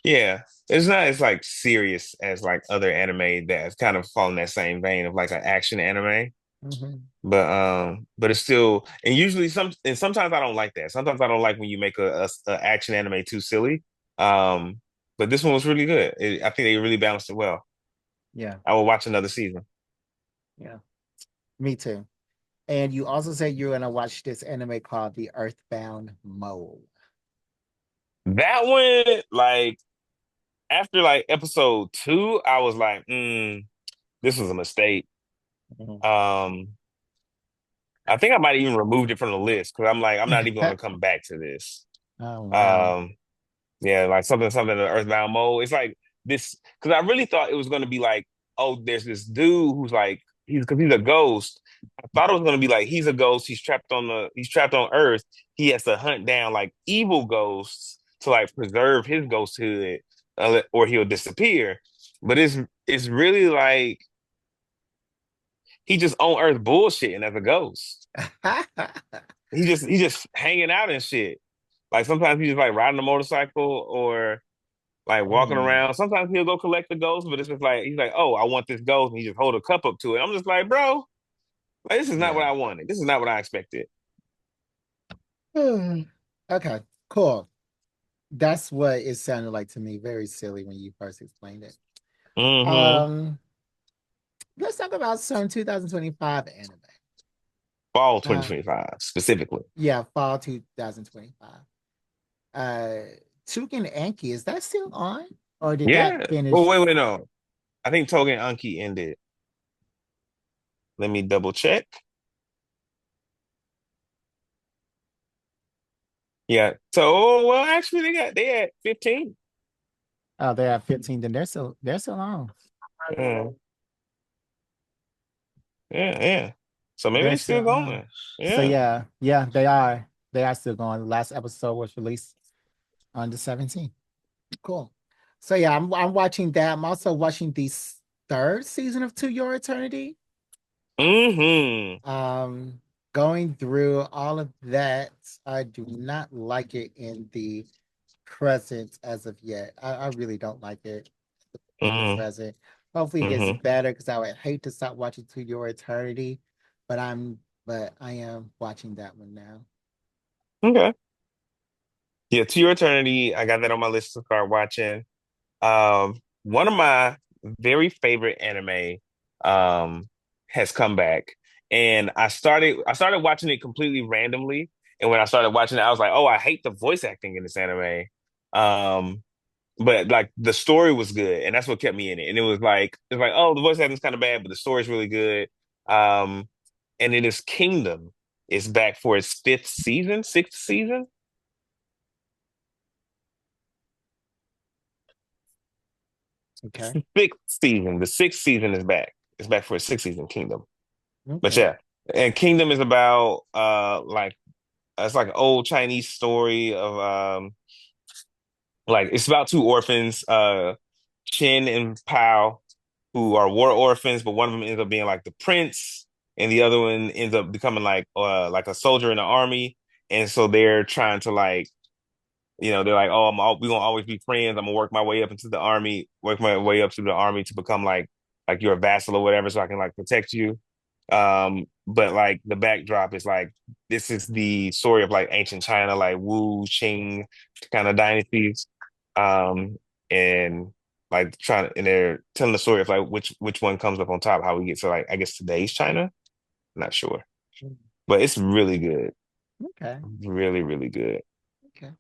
yeah, it's not as like serious as like other anime that has kind of fallen that same vein of like an action anime. Hmm. But it's still and usually sometimes I don't like that. Sometimes I don't like when you make a action anime too silly. Um, but this one was really good. I think they really balanced it well. Yeah, I will watch another season. yeah, me too. And you also said you're going to watch this anime called The Earthbound Mole. That one, like after like episode 2, I was like, this was a mistake. Mhm. Um, I think I might even removed it from the list because I'm like, I'm not even going to come back to this. Oh, wow. Um, yeah, like something the Earthbound mode. It's like this because I really thought it was going to be like, oh, there's this dude who's like he's because he's a ghost. I thought it was going to be like he's a ghost. He's trapped on Earth. He has to hunt down like evil ghosts to like preserve his ghosthood, or he'll disappear. But it's really like he just on Earth bullshitting as a ghost. He's just hanging out and shit. Like sometimes he's just like riding a motorcycle or like walking Hmm. around. Sometimes he'll go collect the ghost, but it's just like he's like, "Oh, I want this ghost," and he just hold a cup up to it. I'm just like, bro, like this is not what Yeah. I wanted. This is not what I expected. Okay, cool. That's what it sounded like to me. Very silly when you first explained it. Hmm. Um, let's talk about some 2025 anime. Fall Uh, 2025 specifically. yeah, fall 2025. Uh, Tuken Anki, is that still on? Or did that Yeah. Well, finish? wait, no. I think Togen Anki ended. Let me double check. Yeah. So, well, actually, they had 15. Oh, they're at 15, then they're still on. Yeah, yeah. So maybe They're they still still on. going. So Yeah. yeah, yeah, they are. They are still going. The last episode was released on the 17th. Cool. So yeah, I'm watching that. I'm also watching the third season of To Your Eternity. Hmm. Um, Going through all of that, I do not like it in the present as of yet. I really don't like it in the Hmm. present. Hopefully it gets Hmm. better because I would hate to stop watching To Your Eternity, but I am watching that one now. Okay. Yeah, To Your Eternity. I got that on my list to start watching. One of my very favorite anime um has come back, and I started watching it completely randomly. And when I started watching it, I was like, "Oh, I hate the voice acting in this anime." Um, but like the story was good, and that's what kept me in it. And it's like, oh, the voice acting's kind of bad, but the story's really good. Um, and it is Kingdom. It's back for its sixth season. Okay. Sixth season. The sixth season is back. It's back for a sixth season, Kingdom. But Okay. yeah, and Kingdom is about like it's like an old Chinese story of like it's about two orphans, Chin and Pao, who are war orphans, but one of them ends up being like the prince, and the other one ends up becoming like a soldier in the army, and so they're trying to like they're like, oh, we're gonna always be friends. I'm gonna work my way up into the army, work my way up to the army to become like you're a vassal or whatever, so I can like protect you. But like the backdrop is like this is the story of like ancient China, like Wu, Qing kind of dynasties. Um, and like and they're telling the story of like which one comes up on top, how we get to like I guess today's China. Not sure, but it's really good, Okay. really, really good. Okay.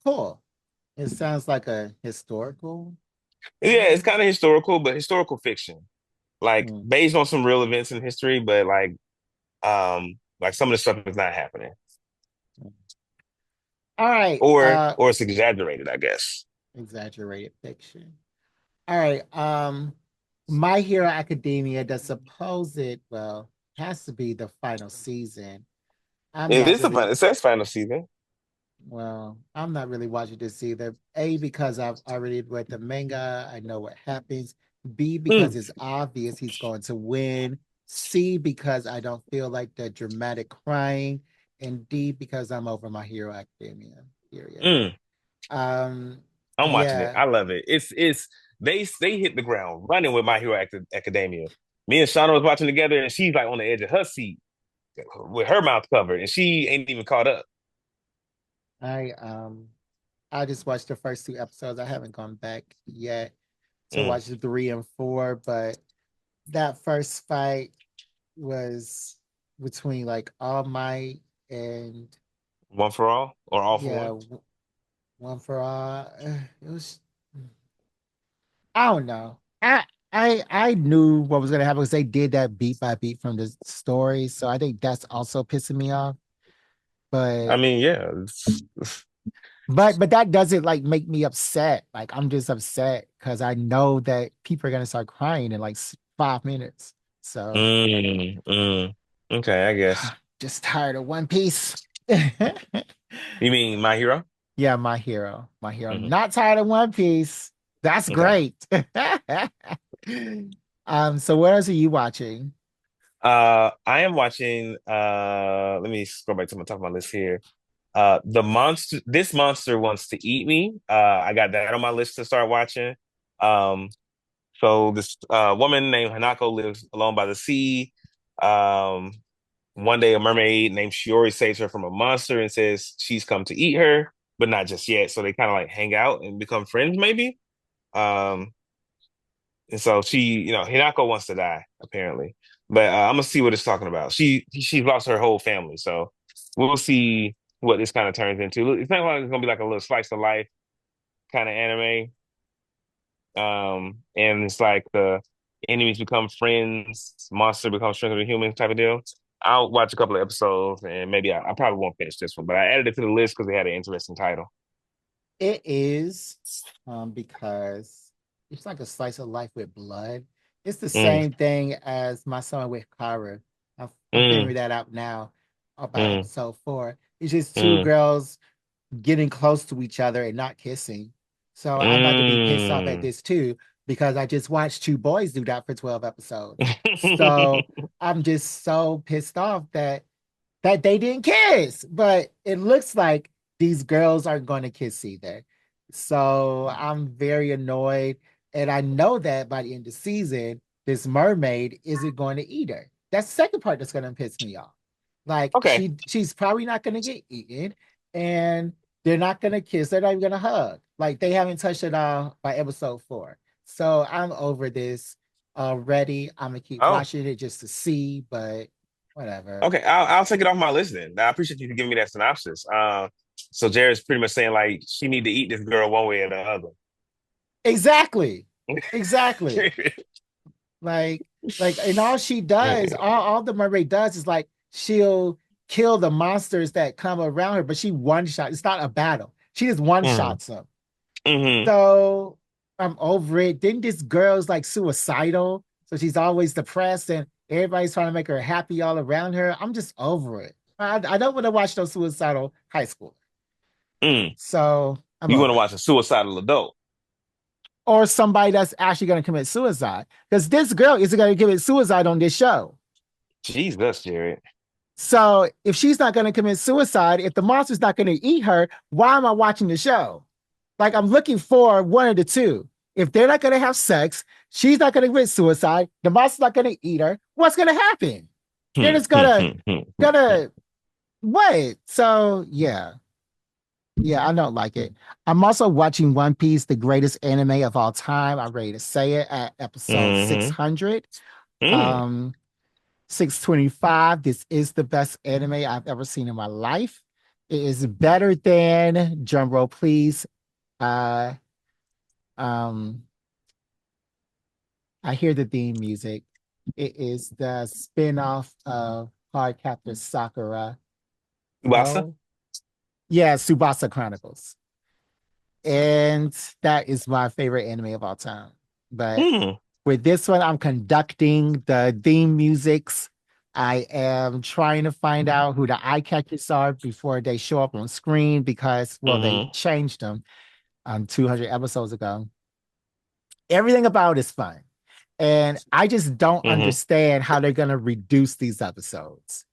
Cool. It sounds like a historical Yeah, it's one. kind of historical, but historical fiction, like Hmm. based on some real events in history, but like some of the stuff is not happening, All right. or it's exaggerated, I guess. Exaggerated fiction. All right. My Hero Academia, the supposed, well, has to be the final season. I'm It not is the really, final. It says final season. well, I'm not really watching this either. A, because I've already read the manga, I know what happens. B, because Mm, it's obvious he's going to win. C, because I don't feel like the dramatic crying. And D, because I'm over My Hero Academia, period. mm. I'm watching it. Yeah, I love it. It's they hit the ground running with My Hero Academia. Me and Shauna was watching together, and she's like on the edge of her seat with her mouth covered, and she ain't even caught up. I um I just watched the first two episodes. I haven't gone back yet to Mm. watch the three and four, but that first fight was between like All Might and One for all or all for yeah, one. One for All. It was I don't know. I knew what was gonna happen because they did that beat by beat from the story, so I think that's also pissing me off. I But mean, yeah. but that doesn't like make me upset. Like I'm just upset because I know that people are gonna start crying in like 5 minutes. So Mm. Okay, I guess. just tired of One Piece. You mean My Hero? Yeah, my hero. My hero. Hmm. Not tired of One Piece. That's Okay. great. So what else are you watching? I am watching let me scroll back to my top of my list here. This monster wants to eat me. I got that on my list to start watching. Um so this woman named Hanako lives alone by the sea. Um One day a mermaid named Shiori saves her from a monster and says she's come to eat her, but not just yet. So they kind of like hang out and become friends maybe. Um And so Hinako wants to die apparently, but I'm gonna see what it's talking about. She's lost her whole family, so we'll see what this kind of turns into. It's not like it's gonna be like a little slice of life kind of anime. And it's like the enemies become friends, monster becomes friends with a human type of deal. I'll watch a couple of episodes and maybe I probably won't finish this one, but I added it to the list because they had an interesting title. It is because it's like a slice of life with blood. It's the Mm, same thing as my son with Kara. I'm mm, figuring that out now about mm, episode four. It's just two mm, girls getting close to each other and not kissing. So I'm about to be pissed off at mm. this too because I just watched two boys do that for 12 episodes. So I'm just so pissed off that they didn't kiss, but it looks like these girls aren't going to kiss either. So I'm very annoyed. And I know that by the end of the season, this mermaid isn't going to eat her. That's the second part that's going to piss me off. Like Okay. she's probably not going to get eaten, and they're not going to kiss. They're not even going to hug. Like they haven't touched it all by episode four. So I'm over this already. I'm gonna keep Oh, watching it just to see, but whatever. okay. I'll take it off my list then. I appreciate you for giving me that synopsis. So Jared's pretty much saying like she need to eat this girl one way or the other. Exactly. Exactly. Like, and all she does, all the mermaid does is like she'll kill the monsters that come around her, but she one shot. It's not a battle. She just one Mm, shots them. hmm So I'm over it. Then this girl's like suicidal, so she's always depressed, and everybody's trying to make her happy all around her. I'm just over it. I don't want to watch no suicidal high school, Mm. so I'm You want to over it. watch a suicidal adult? Or somebody that's actually going to commit suicide, because this girl is going to commit suicide on this show. Jesus, Jared. So if she's not going to commit suicide, if the monster's not going to eat her, why am I watching the show? Like I'm looking for one of the two. If they're not going to have sex, she's not going to commit suicide, the monster's not going to eat her. What's going to happen? They're just gonna what? So yeah, I don't like it. I'm also watching One Piece, the greatest anime of all time. I'm ready to say it at episode Mm-hmm. 600. Mm. Um, 625. This is the best anime I've ever seen in my life. It is better than, drum roll please. Uh, um, I hear the theme music. It is the spin-off of Cardcaptor Sakura. Ubasa? No, yeah, Tsubasa Chronicles. And that is my favorite anime of all time. But Mm. with this one, I'm conducting the theme musics. I am trying to find out who the eye catchers are before they show up on screen because, well, they Mm-hmm. changed them 200 episodes ago. Everything about it is fun. And I just don't Mm-hmm. understand how they're going to reduce these episodes.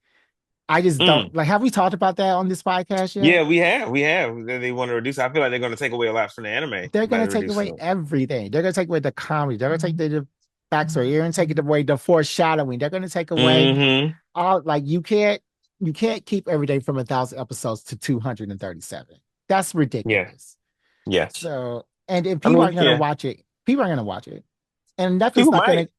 I just Mm. don't like, have we talked about that on this podcast Yeah, yet? we have. They want to reduce. I feel like they're going to take away a lot from the anime They're by gonna take reducing away them. everything. They're gonna take away the comedy. They're gonna take the backstory. They're gonna take away the foreshadowing. They're gonna take away Mm-hmm. all like you can't keep everything from 1,000 episodes to 237. That's Yeah. ridiculous. Yeah. So and if I people mean, aren't gonna yeah. watch it, people aren't gonna watch it. And Netflix People not gonna might.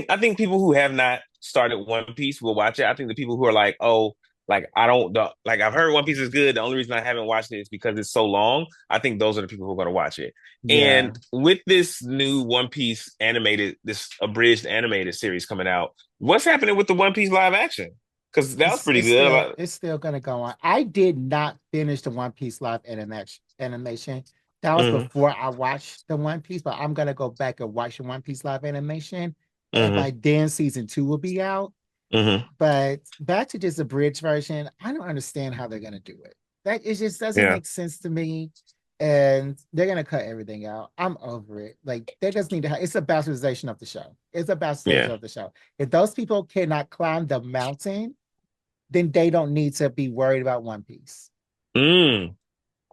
I think people who have not started One Piece will watch it. I think the people who are like, oh, like I don't like I've heard One Piece is good. The only reason I haven't watched it is because it's so long. I think those are the people who are going to watch it. yeah. And with this new One Piece animated, this abridged animated series coming out, what's happening with the One Piece live action? Because that was pretty good. Like, It's still gonna go on. I did not finish the One Piece live animation. That was mm-hmm, before I watched the One Piece, but I'm gonna go back and watch the One Piece live animation. And mm-hmm, by then season two will be out. mm-hmm. But back to just a bridge version, I don't understand how they're gonna do it. That it just doesn't Yeah, make sense to me. And they're gonna cut everything out. I'm over it. Like they just need to have it's a bastardization of the show. It's a bastardization yeah. of the show. If those people cannot climb the mountain, then they don't need to be worried about One Piece Mm.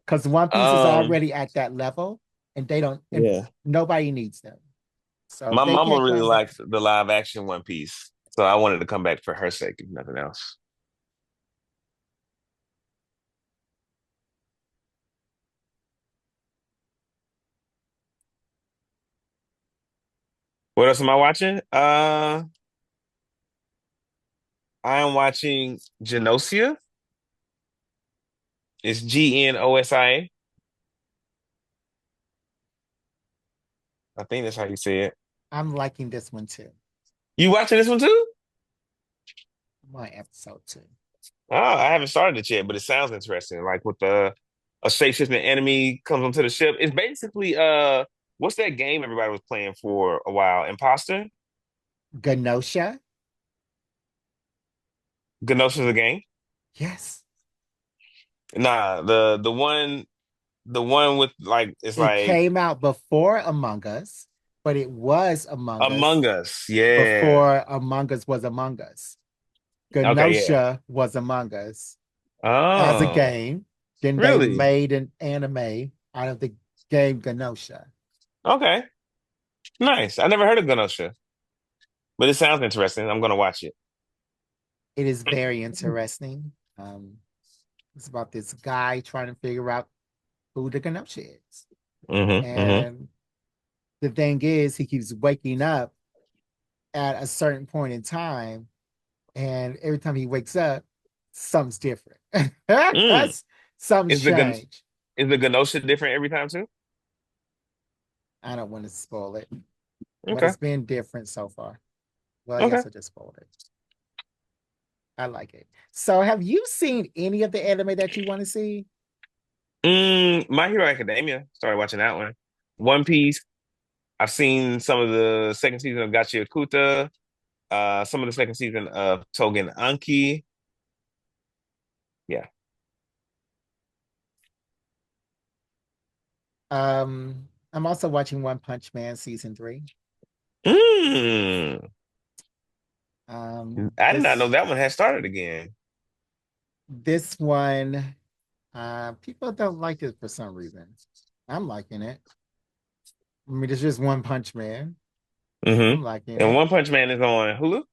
because One Piece is Um, already at that level, and they don't, and yeah. nobody needs them. So if My they mama can't really climb that, liked the live action One Piece, so I wanted to come back for her sake, if nothing else. What else am I watching? I am watching Genosia. It's Genosia. I think that's how you say it. I'm liking this one too. You watching this one too? My episode two. Oh, I haven't started it yet, but it sounds interesting. Like with the a shape-shifting enemy comes onto the ship. It's basically what's that game everybody was playing for a while? Imposter? Genosha. Genosia's a game? Yes. Nah, the one with like it's It like came out before Among Us, but it was Among Us Among Us. Yeah. before Among Us was Among Us. Okay, yeah. Genosha was Among Us as a Oh, game. Then they really? made an anime out of the game Genosha. Okay. Nice. I never heard of Genosha, but it sounds interesting. I'm gonna watch it. It is very interesting. It's about this guy trying to figure out who the Genosha is. Mm-hmm. Mm-hmm. And the thing is, he keeps waking up at a certain point in time. And every time he wakes up, something's different. Mm. Something's Is the Gen changed. is the Genosha different every time too? I don't want to spoil it, but Okay. it's been different so far. Well, Okay. yes, I just spoiled it. I like it. So, have you seen any of the anime that you want to see? My Hero Academia. Started watching that one. One Piece. I've seen some of the second season of Gachi Okuta, some of the second season of Togen Anki. Yeah. I'm also watching One Punch Man season three. Mm. I did not know This that one had started again. this one, people don't like it for some reason. I'm liking it. I mean, it's just One Punch Man. Hmm. I'm liking And it. One Punch Man is on Hulu.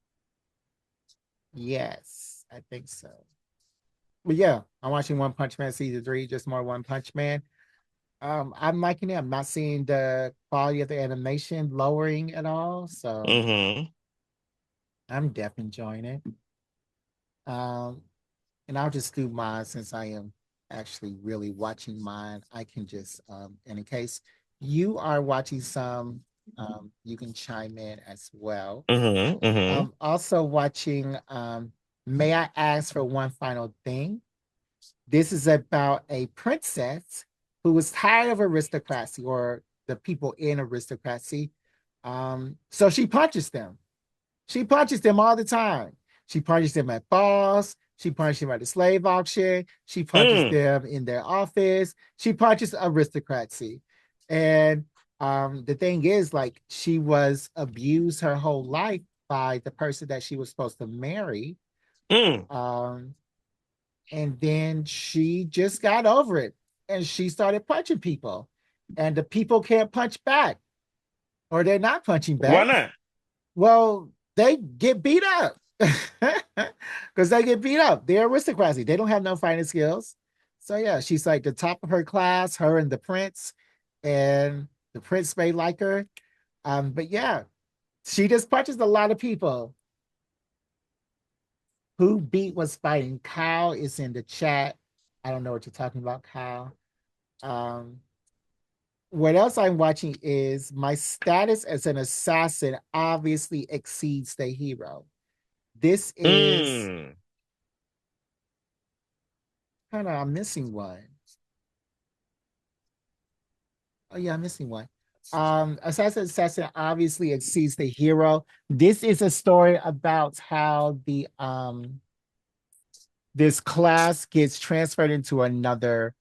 Yes, I think so. But yeah, I'm watching One Punch Man season three, just more One Punch Man. I'm liking it. I'm not seeing the quality of the animation lowering at all. So Hmm. I'm definitely enjoying it. Um, and I'll just do mine since I am actually really watching mine. I can just, and in case you are watching some, you can chime in as well. Hmm. Hmm. Also watching, May I Ask for One Final Thing? This is about a princess who was tired of aristocracy or the people in aristocracy. So she punches them. She punches them all the time. She punches them at balls. She punches them at the slave auction. She punches Mm. them in their office. She punches aristocracy. And the thing is, like, she was abused her whole life by the person that she was supposed to marry. Mm. Um, and then she just got over it and she started punching people. And the people can't punch back or they're not punching Why back. not? Well, they get beat up because they get beat up. They're aristocracy. They don't have no fighting skills. So yeah, she's like the top of her class, her and the prince, and the prince may like her. But yeah, she just punches a lot of people. Who beat was fighting? Kyle is in the chat. I don't know what you're talking about, Kyle. Um, what else I'm watching is my status as an assassin obviously exceeds the hero. This is Mm. kind of, I'm missing one. Oh yeah, I'm missing one. Assassin obviously exceeds the hero. This is a story about how the this class gets transferred into another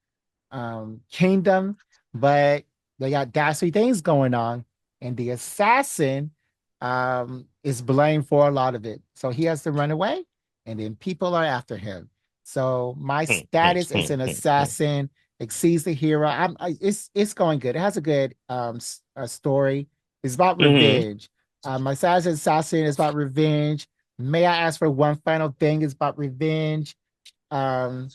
kingdom, but they got dastardly things going on, and the assassin is blamed for a lot of it. So he has to run away, and then people are after him. So my Mm. Mm. status as Mm. an Mm. Mm. assassin exceeds the hero. It's going good. It has a good a story. It's about Mhm. revenge. My status as assassin is about revenge. May I ask for one final thing? It's about revenge. Um,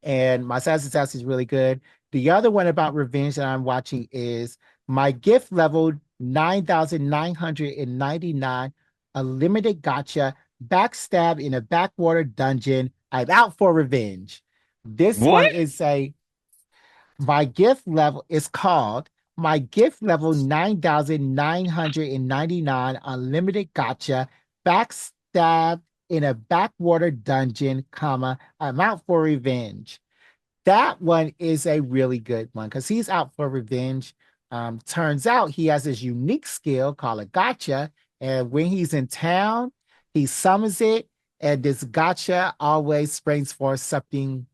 and my Sass is really good. The other one about revenge that I'm watching is my gift level 9,999, a limited gotcha, backstab in a backwater dungeon. I'm out for revenge. This What? one is a my gift level is called my gift level 9,999 unlimited gotcha backstab in a backwater dungeon, comma, I'm out for revenge. That one is a really good one because he's out for revenge. Turns out he has this unique skill called a gotcha. And when he's in town, he summons it. And this gotcha always springs for something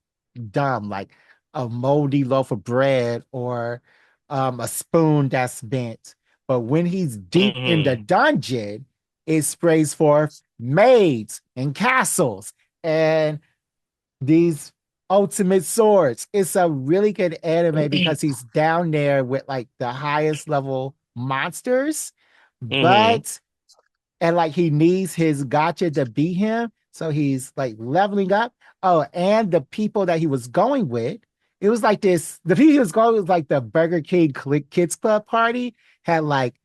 dumb, like a moldy loaf of bread or a spoon that's bent. But when he's deep in the Hmm. dungeon, it sprays forth maids and castles. And these ultimate swords. It's a really good anime because he's down there with like the highest level monsters, Hmm. but and like he needs his gotcha to beat him. So he's like leveling up. Oh, and the people that he was going with, it was like this. The people he was going with was like the Burger King Kids Club party had like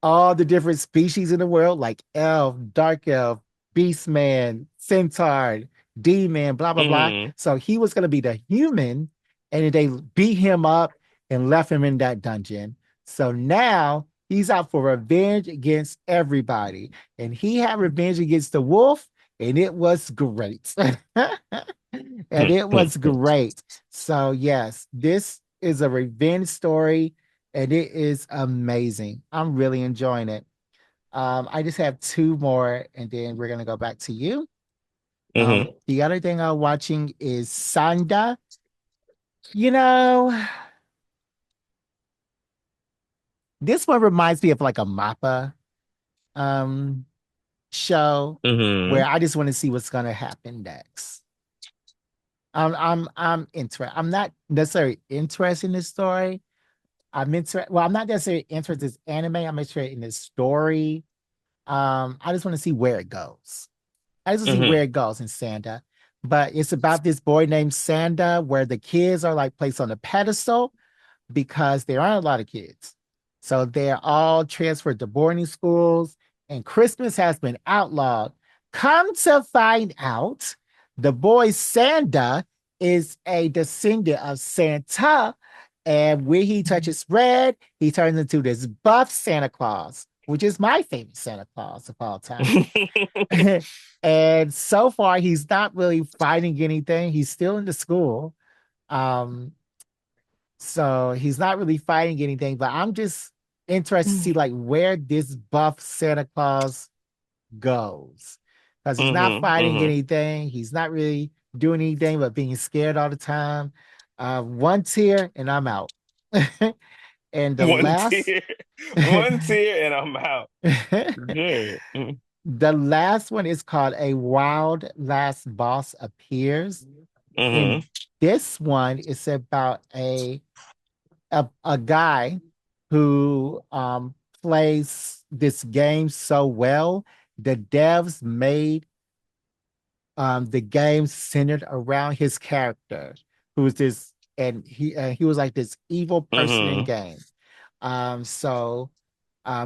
all the different species in the world, like elf, dark elf, beast man, centaur, demon, blah, blah, blah. Hmm. So he was going to be the human, and they beat him up and left him in that dungeon. So now he's out for revenge against everybody. And he had revenge against the wolf, and it was great. And it was great. So, yes, this is a revenge story and it is amazing. I'm really enjoying it. I just have two more, and then we're gonna go back to you. Hmm. The other thing I'm watching is Sanda. You know, this one reminds me of like a Mappa um show where Hmm. I just want to see what's gonna happen next. I'm interested. I'm not necessarily interested in this story. I'm interested. Well, I'm not necessarily interested in this anime. I'm interested in this story. I just want to see where it goes. I just want to see Hmm. where it goes in Sanda. But it's about this boy named Sanda, where the kids are like placed on a pedestal because there aren't a lot of kids. So they're all transferred to boarding schools, and Christmas has been outlawed. Come to find out, the boy Santa is a descendant of Santa, and when he touches red, he turns into this buff Santa Claus, which is my favorite Santa Claus of all time. And so far, he's not really fighting anything. He's still in the school. Um, so he's not really fighting anything, but I'm just interested to see like where this buff Santa Claus goes. Because he's not Hmm. fighting Hmm. anything. He's not really doing anything but being scared all the time. One tear and I'm out. And the One last tear, one tear, and I'm out. Good. the last one is called A Wild Last Boss Appears. Hmm. And this one is about a guy who plays this game so well. The devs made the game centered around his character, who's this, and he was like this evil person in Hmm. game. So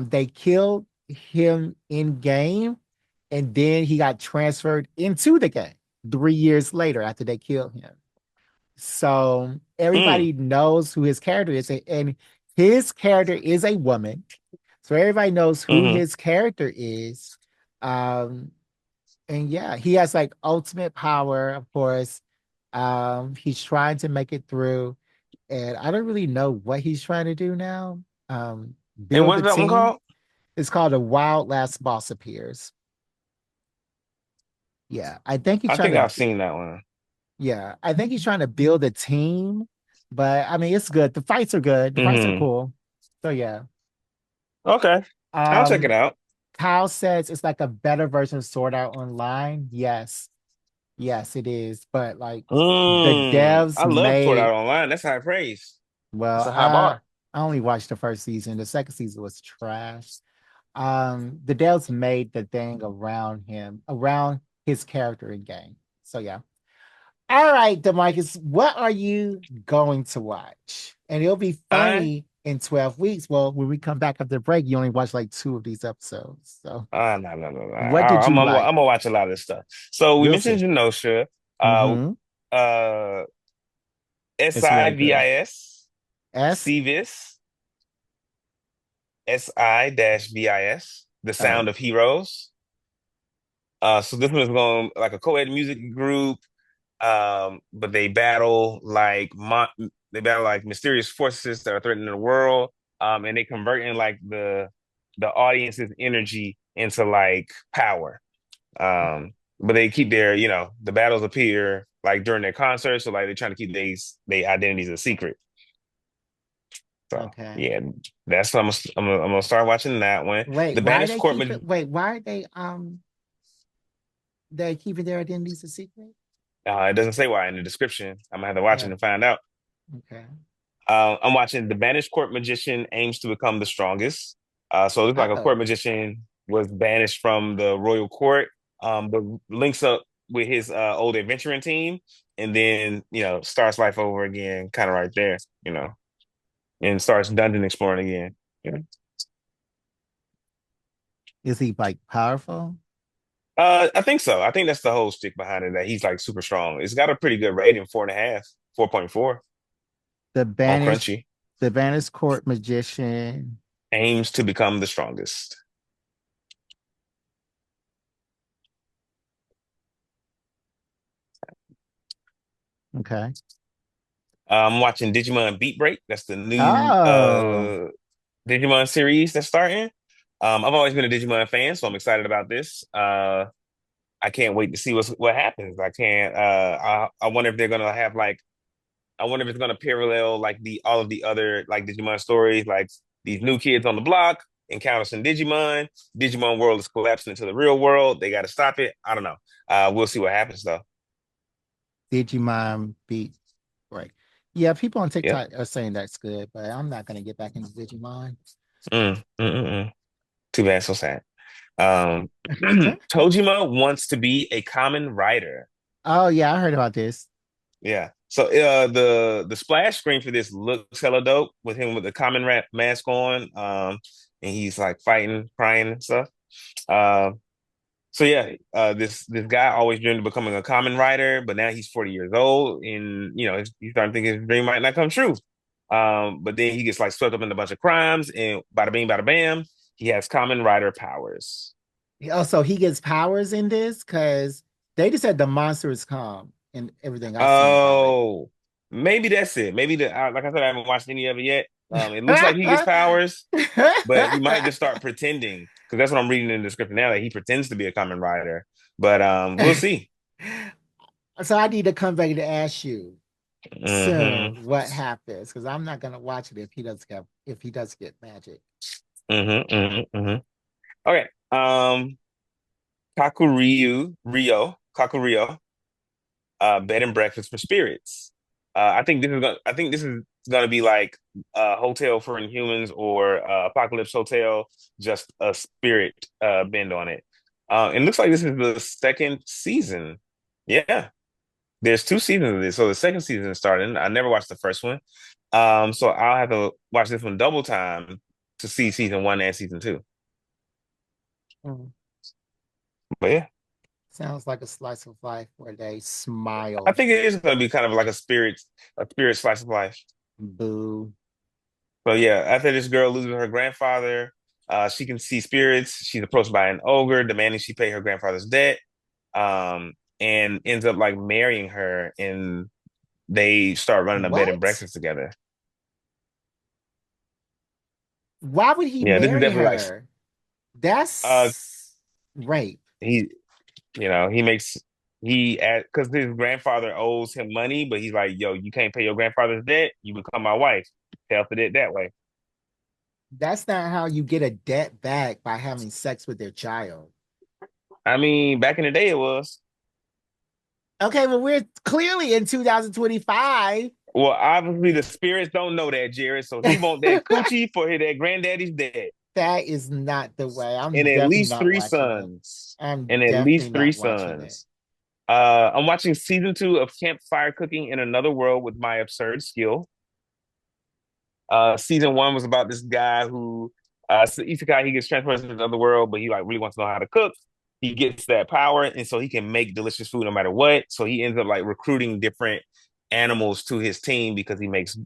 they killed him in game, and then he got transferred into the game 3 years later after they killed him. So Mm. everybody knows who his character is, and his character is a woman. So everybody knows who Hmm. his character is. Um, and yeah, he has like ultimate power, of course. He's trying to make it through, and I don't really know what he's trying to do now. And Build the what's that one team. called? It's called a Wild Last Boss Appears. Yeah, I think he's I trying think to. I've seen that one. Yeah, I think he's trying to build a team, but I mean, it's good. The fights are good. The fights are Hmm. cool. So yeah. Okay, I'll check it Um, out. Kyle says it's like a better version of Sword Art Online. Yes, yes, it is. But like the devs I love Sword made, Art Online. That's high praise. That's well, a high bar. I only watched the first season. The second season was trash. The devs made the thing around him, around his character in game. So yeah. All right, Demarcus, what are you going to watch? And it'll be I funny in 12 weeks. Well, when we come back after the break, you only watch like two of these episodes. So, no, no, no, no. what did you I'm like? gonna watch a lot of this stuff. So we We'll mentioned see. Genosha, uh, Mm-hmm. uh, It's really good. SIVIS, S. CVIS, SI-VIS, The Oh, Sound of Heroes. So this one is going like a co-ed music group. But they battle like mysterious forces that are threatening the world. And they convert in like the audience's energy into like power. But they keep the battles appear like during their concerts, so like they're trying to keep they identities a secret. So okay. yeah, that's I'm gonna start watching that one. Wait, The why are Banished they Court. keep it? Wait, why are they keeping their identities a secret? It doesn't say why in the description. I'm gonna have to watch it Oh, and find out. okay. I'm watching The Banished Court Magician aims to become the strongest. So it looks like a court Oh, magician was banished from the royal court, but links up with his old adventuring team, and then starts life over again, kind of right there, and starts dungeon exploring again. You know? is he like powerful? I think so. I think that's the whole stick behind it, that he's like super strong. It's got a pretty good rating, 4.5, 4.4 The on banished, Crunchy. the banished court magician. Aims to become the strongest. Okay. I'm watching Digimon Beat Break. That's the new Oh, Digimon series that's starting. I've always been a Digimon fan, so I'm excited about this. I can't wait to see what happens. I can't. I wonder if they're gonna have like. I wonder if it's gonna parallel like the all of the other like Digimon stories, like these new kids on the block encounter some Digimon. Digimon world is collapsing into the real world. They got to stop it. I don't know. We'll see what happens though. Digimon beat right. Yeah, people on Yep. TikTok are saying that's good, but I'm not gonna get back into Digimon. Mm. Too bad. So sad. Um, Tojima wants to be a common writer. Oh yeah, I heard about this. Yeah. So the splash screen for this looks hella dope with him with the common rat mask on. And he's like fighting, crying and stuff. Uh, so yeah, this guy always dreamed of becoming a common writer, but now he's 40 years old, and he's starting to think his dream might not come true. But then he gets like swept up in a bunch of crimes, and bada bing, bada bam, he has common writer powers. Oh, so he gets powers in this because they just said the monster is calm and everything I seen about it. Oh, maybe that's it. Maybe like I said, I haven't watched any of it yet. It looks like he gets powers, but he might just start pretending because that's what I'm reading in the description now that he pretends to be a common writer. But we'll see. So I need to come back to ask you Hmm. soon what happens because I'm not gonna watch it if he does get magic. Hmm. Okay. Kakurio, bed and breakfast for spirits. I think this is gonna be like a hotel for inhumans or apocalypse hotel, just a spirit bend on it. It looks like this is the second season. Yeah, there's two seasons of this, so the second season is starting. I never watched the first one, so I'll have to watch this one double time to see season one and season two. Mm. But yeah. Sounds like a slice of life where they I smile. think it is going to be kind of like a spirit slice of life. Boo. So yeah, after this girl loses her grandfather, she can see spirits. She's approached by an ogre demanding she pay her grandfather's debt, and ends up like marrying her, and they start running a bed and What? breakfast together. Why would he Yeah, this is marry definitely like her? uh That's rape. he he makes he because his grandfather owes him money, but he's like, yo, you can't pay your grandfather's debt, you become my wife. Pay for it that way. That's not how you get a debt back by having sex with their child. I mean, back in the day it was. Okay, well, we're clearly in 2025. Well, obviously the spirits don't know that, Jared. So he want that coochie for that granddaddy's dead, That is not the way. I'm and at definitely least not three watching it. sons, I'm and at definitely least three not watching it. sons. I'm watching season two of Campfire Cooking in Another World with My Absurd Skill. Season one was about this guy who, so isekai, he gets transferred to another world, but he like really wants to know how to cook. He gets that power, and so he can make delicious food no matter what. So he ends up like recruiting different animals to his team because he makes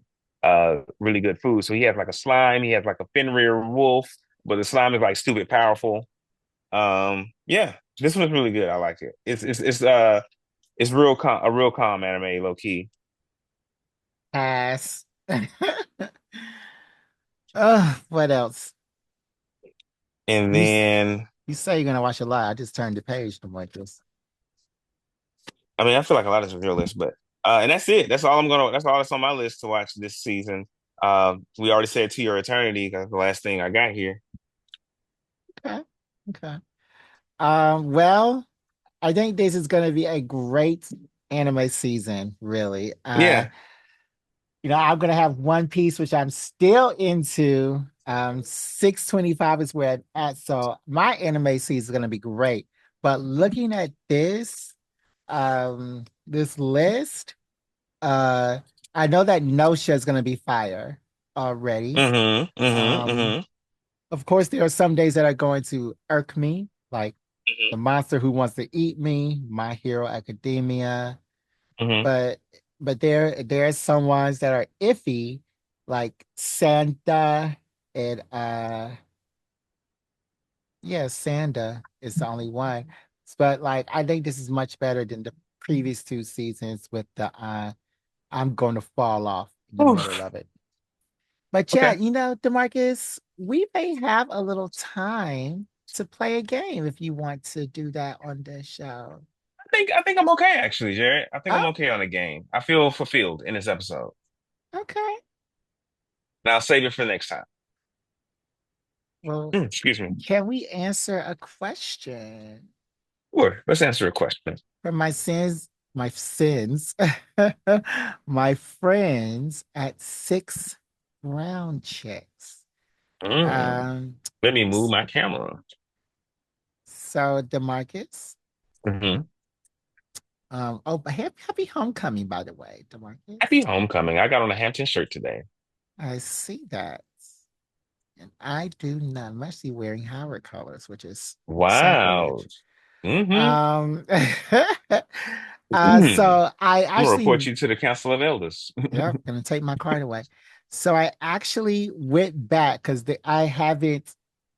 really good food. So he has like a slime, he has like a Fenrir wolf, but the slime is like stupid powerful. Yeah, this one's really good. I like it. It's a real calm anime, low key. Pass. What else? And You then you say you're gonna watch a lot. I just turned the page to like this. I mean, I feel like a lot of this is your list, but and that's it. That's all that's on my list to watch this season. We already said To Your Eternity. That's the last thing I got here. Okay. Okay. Well, I think this is gonna be a great anime season, really. Yeah. I'm gonna have One Piece, which I'm still into. 625 is where I'm at. So my anime season is gonna be great. But looking at this list, uh, I know that Nosha is gonna be fire already. Mm-hmm. Mm-hmm. Um, Mm-hmm. of course, there are some days that are going to irk me, like Mm-hmm. The Monster Who Wants to Eat Me, My Hero Academia. Mm-hmm. But there's some ones that are iffy, like Santa and yeah, Santa is the only one. But like I think this is much better than the previous two seasons with the I'm going to fall off in the middle Oof. of it. But yeah, Okay. DeMarcus, we may have a little time to play a game if you want to do that on the show. I think I'm okay actually, Jared. I think I'm Oh, okay on the game. I feel fulfilled in this episode. okay. Now I'll save it for next time. Well, Excuse me. can we answer a question Sure. Let's answer a question. from my sins, my friends at six round checks? Mm. Um, Let me move my camera. so DeMarcus, Hmm. oh, but happy homecoming, by the way, DeMarcus. Happy homecoming. I got on a Hampton shirt today. I see that. And I do not. I'm actually wearing Howard colors, which is Wow. sacrilege. Hmm. Um, I'm so I gonna actually, report you to the Council of Elders. yep, gonna take my card away. So I actually went back because I haven't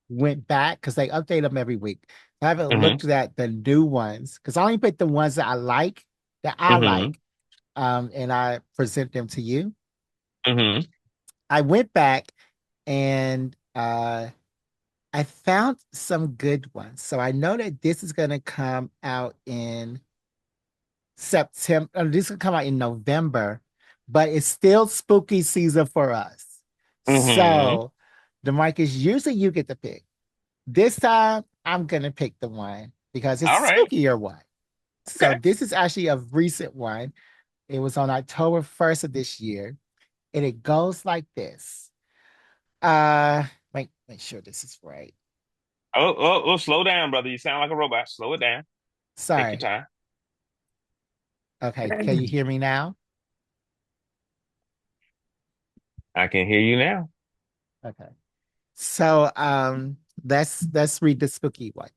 went back because they update them every week. I haven't Hmm. looked at the new ones because I only pick the ones that I Hmm. like, and I present them to you. Hmm. I went back and I found some good ones. So I know that this is going to come out in September. This will come out in November, but it's still spooky season for us. Hmm. So, DeMarcus, usually you get to pick. This time, I'm going to pick the one because All it's a right. spookier one. So, Okay. this is actually a recent one. It was on October 1st of this year, and it goes like this. Make sure this is right. Oh, slow down, brother. You sound like a robot. Slow it down. Take your Sorry. time. Okay, can you hear me now? I can hear you now. Okay. So let's read the spooky one.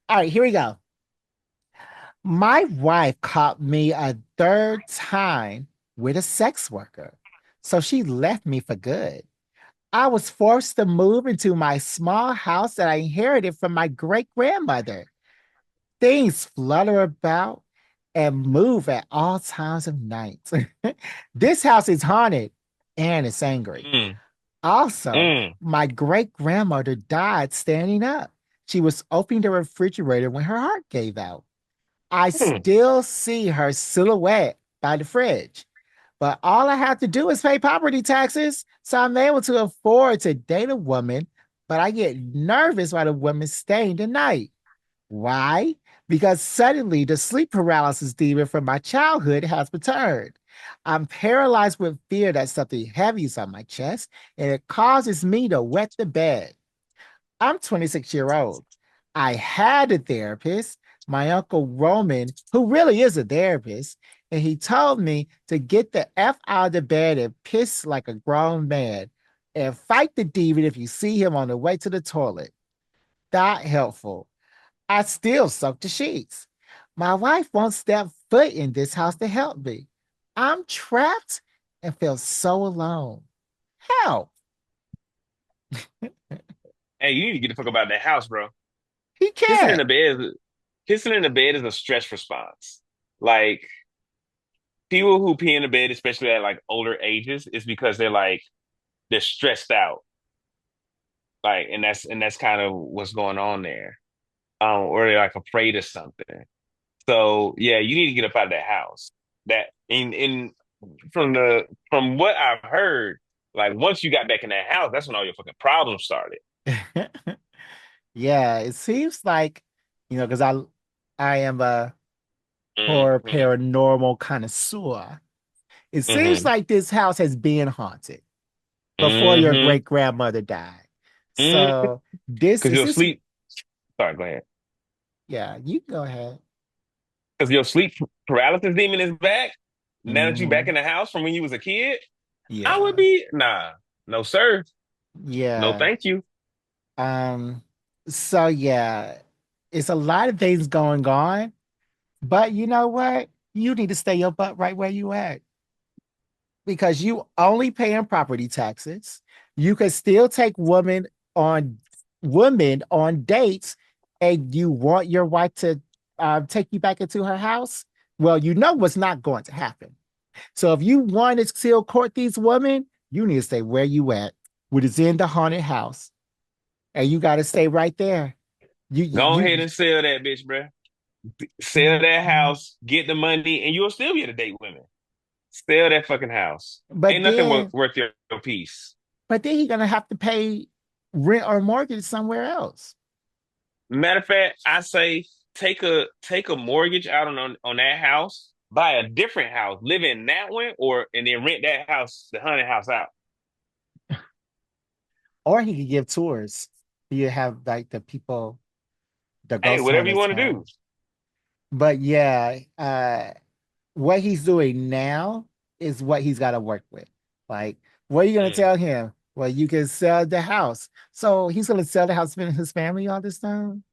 All right, here we go. My wife caught me a third time with a sex worker. So she left me for good. I was forced to move into my small house that I inherited from my great grandmother. Things flutter about and move at all times of night. This house is haunted and it's angry. Mm, Also, mm, my great grandmother died standing up. She was opening the refrigerator when her heart gave out. I mm, still see her silhouette by the fridge, but all I have to do is pay property taxes. So I'm able to afford to date a woman, but I get nervous while the woman staying the night. Why? Because suddenly the sleep paralysis demon from my childhood has returned. I'm paralyzed with fear that something heavy is on my chest and it causes me to wet the bed. I'm 26-year old. I had a therapist, my uncle Roman, who really is a therapist, and he told me to get the F out of the bed and piss like a grown man and fight the demon if you see him on the way to the toilet. That helpful. I still soak the sheets. My wife won't step foot in this house to help me. I'm trapped and feel so alone. Help. Hey, you need to get the fuck about that house, bro. He Kissing in can't. the bed, kissing in the bed is a stress response. Like people who pee in the bed, especially at like older ages, is because they're stressed out. Like, and that's kind of what's going on there. Or they're like afraid of something. So yeah, you need to get up out of that house. That in from what I've heard, like once you got back in that house, that's when all your fucking problems started. Yeah, it seems like, because I am a horror Hmm. paranormal connoisseur. It seems Hmm. like this house has been haunted before your Hmm. great grandmother died. Hmm. So this Because is your this sleep. Sorry, go ahead. yeah, you can go ahead. Because your sleep paralysis demon is back. Now that you back Hmm. in the house from when you was a kid, I would Yeah. be nah, no sir, no Yeah. thank you. Um, so yeah, it's a lot of things going on, but you know what? You need to stay your butt right where you at because you only paying property taxes. You can still take on women on dates, and you want your wife to take you back into her house. Well, you know what's not going to happen. So if you want to still court these women, you need to stay where you at, which is in the haunted house, and you got to stay right there. Go You. ahead and sell that bitch, bruh. Sell that house, get the money, and you'll still be able to date women. Sell that fucking house. But Ain't nothing then, worth your peace. but then he's gonna have to pay rent or mortgage somewhere else. Matter of fact, I say take a mortgage out on that house, buy a different house, live in that one, or and then rent that house, the haunted house out. Or he could give tours. You have like the people, the Hey, ghost whatever you hunters want to do. come. But yeah, what he's doing now is what he's got to work with. Like, what are you gonna Mm. tell him? Well, you can sell the house. So he's gonna sell the house to his family all this time.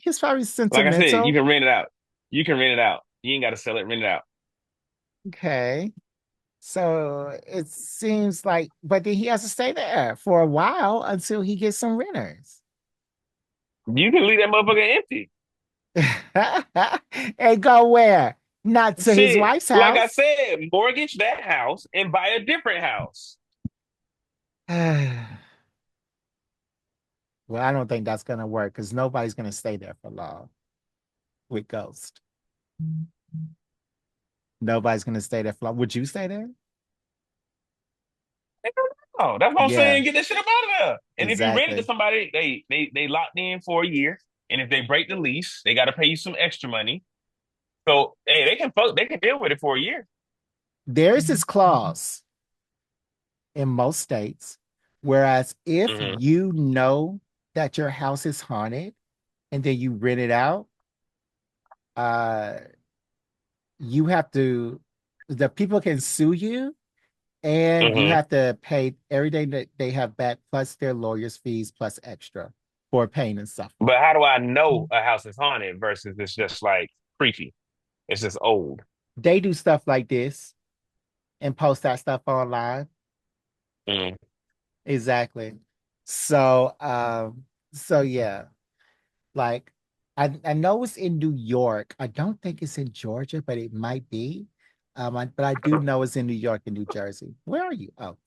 He's probably Like I said, you sentimental. can rent it out. You can rent it out. You ain't got to sell it, rent it out. Okay. So it seems like, but then he has to stay there for a while until he gets some renters. You can leave that motherfucker empty. And go where? Not to his Shit. wife's Like I house. said, mortgage that house and buy a different house. Well, I don't think that's gonna work because nobody's gonna stay there for long with Ghost. Nobody's gonna stay there for long. Would you stay there? Oh, that's what I'm Yeah, saying. Get that shit up out of there. And if you rent it to exactly. somebody, they locked in for a year. And if they break the lease, they got to pay you some extra money. So hey, they can deal with it for a year. There is this clause in most states, whereas if Hmm. you know that your house is haunted and then you rent it out, uh, you have to, the people can sue you and you Hmm. have to pay everything that they have back plus their lawyer's fees plus extra for pain and suffering. But how do I know a house is haunted versus it's just like creepy? It's just old. They do stuff like this and post that stuff online. Mm. Exactly. So so yeah, like I know it's in New York. I don't think it's in Georgia, but it might be. But I do know it's in New York and New Jersey. Where are you? Oh,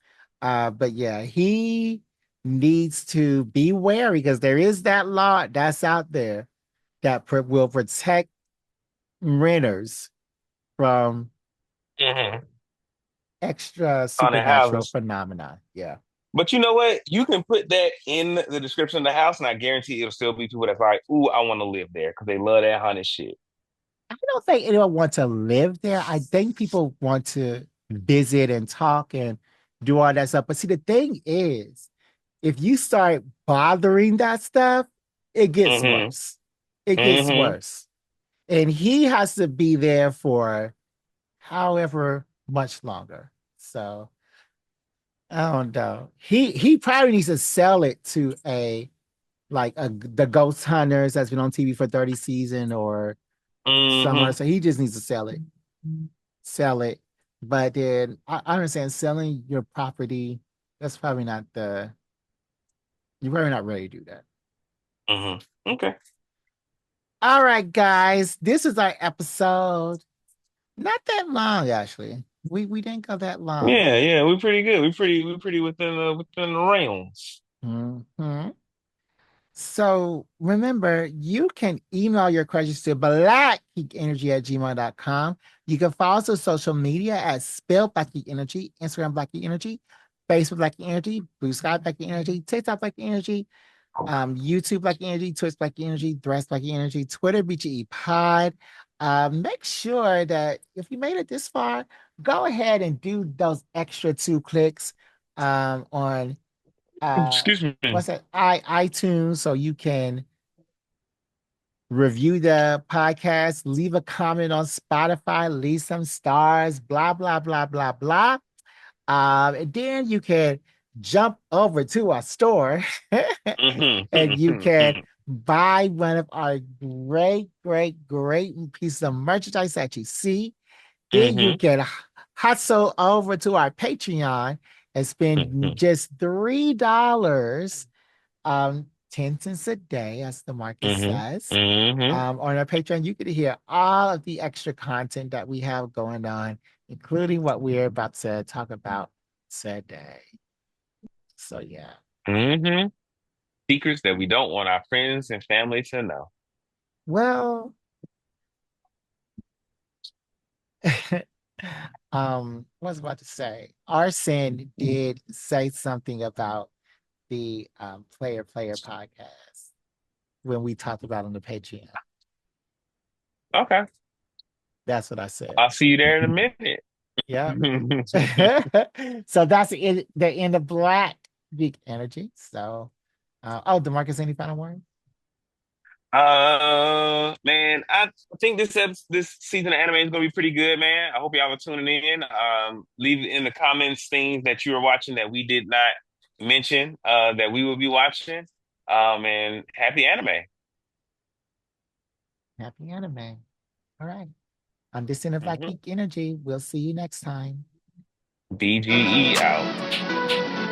but yeah, he needs to be wary because there is that law that's out there that will protect renters from Hmm. extra Haunted supernatural houses. phenomena. Yeah. But you know what? You can put that in the description of the house, and I guarantee it'll still be people that's like, "Ooh, I want to live there" because they love that haunted shit. I don't think anyone wants to live there. I think people want to visit and talk and do all that stuff. But see, the thing is, if you start bothering that stuff, it gets Hmm. worse. It gets Hmm. worse. And he has to be there for however much longer. So I don't know. He probably needs to sell it to a like the ghost hunters that's been on TV for 30 seasons or someone. Hmm. So he just needs to sell it. Sell it. But then I understand selling your property, that's probably not the you're probably not ready to do that. Hmm. Okay. All right, guys. This is our episode. Not that long, actually. We didn't go that long. Yeah, yeah, we're pretty good. We're pretty within the realms. Mhm. So remember, you can email your questions to blackgeekenergy@gmail.com. You can follow us on social media at Spell Black Geek Energy, Instagram Black Geek Energy, Facebook Black Geek Energy, Blue Sky Black Geek Energy, TikTok Black Geek Energy, YouTube Black Geek Energy, Twitch Black Geek Energy, Threads Black Geek Energy, Twitter BGE Pod. Make sure that if you made it this far, go ahead and do those extra 2 clicks on Excuse me. what's that? iTunes, so you can review the podcast, leave a comment on Spotify, leave some stars, blah blah blah blah blah. And then you can jump over to our store and you can Hmm. buy one of our great pieces of merchandise that you see. Then you Hmm. can hustle over to our Patreon and spend just $3 10 cents a day, as the market Mm-hmm. says. Mm-hmm. On our Patreon, you get to hear all of the extra content that we have going on, including what we're about to talk about today. So yeah. Mm-hmm. Secrets that we don't want our friends and family to know. Well, what was I about to say? Arson did say something about the Player podcast when we talked about on the Patreon. Okay. That's what I said. I'll see you there in a minute. Yeah. So that's the end of Black Geek Energy. So, oh, DeMarcus, any final word? Man, I think this season of anime is gonna be pretty good, man. I hope y'all are tuning in. Leave in the comments things that you are watching that we did not mention, that we will be watching. And happy anime. Happy anime. All right. On this end of Black Hmm. Geek Energy, we'll see you next time. BGE out.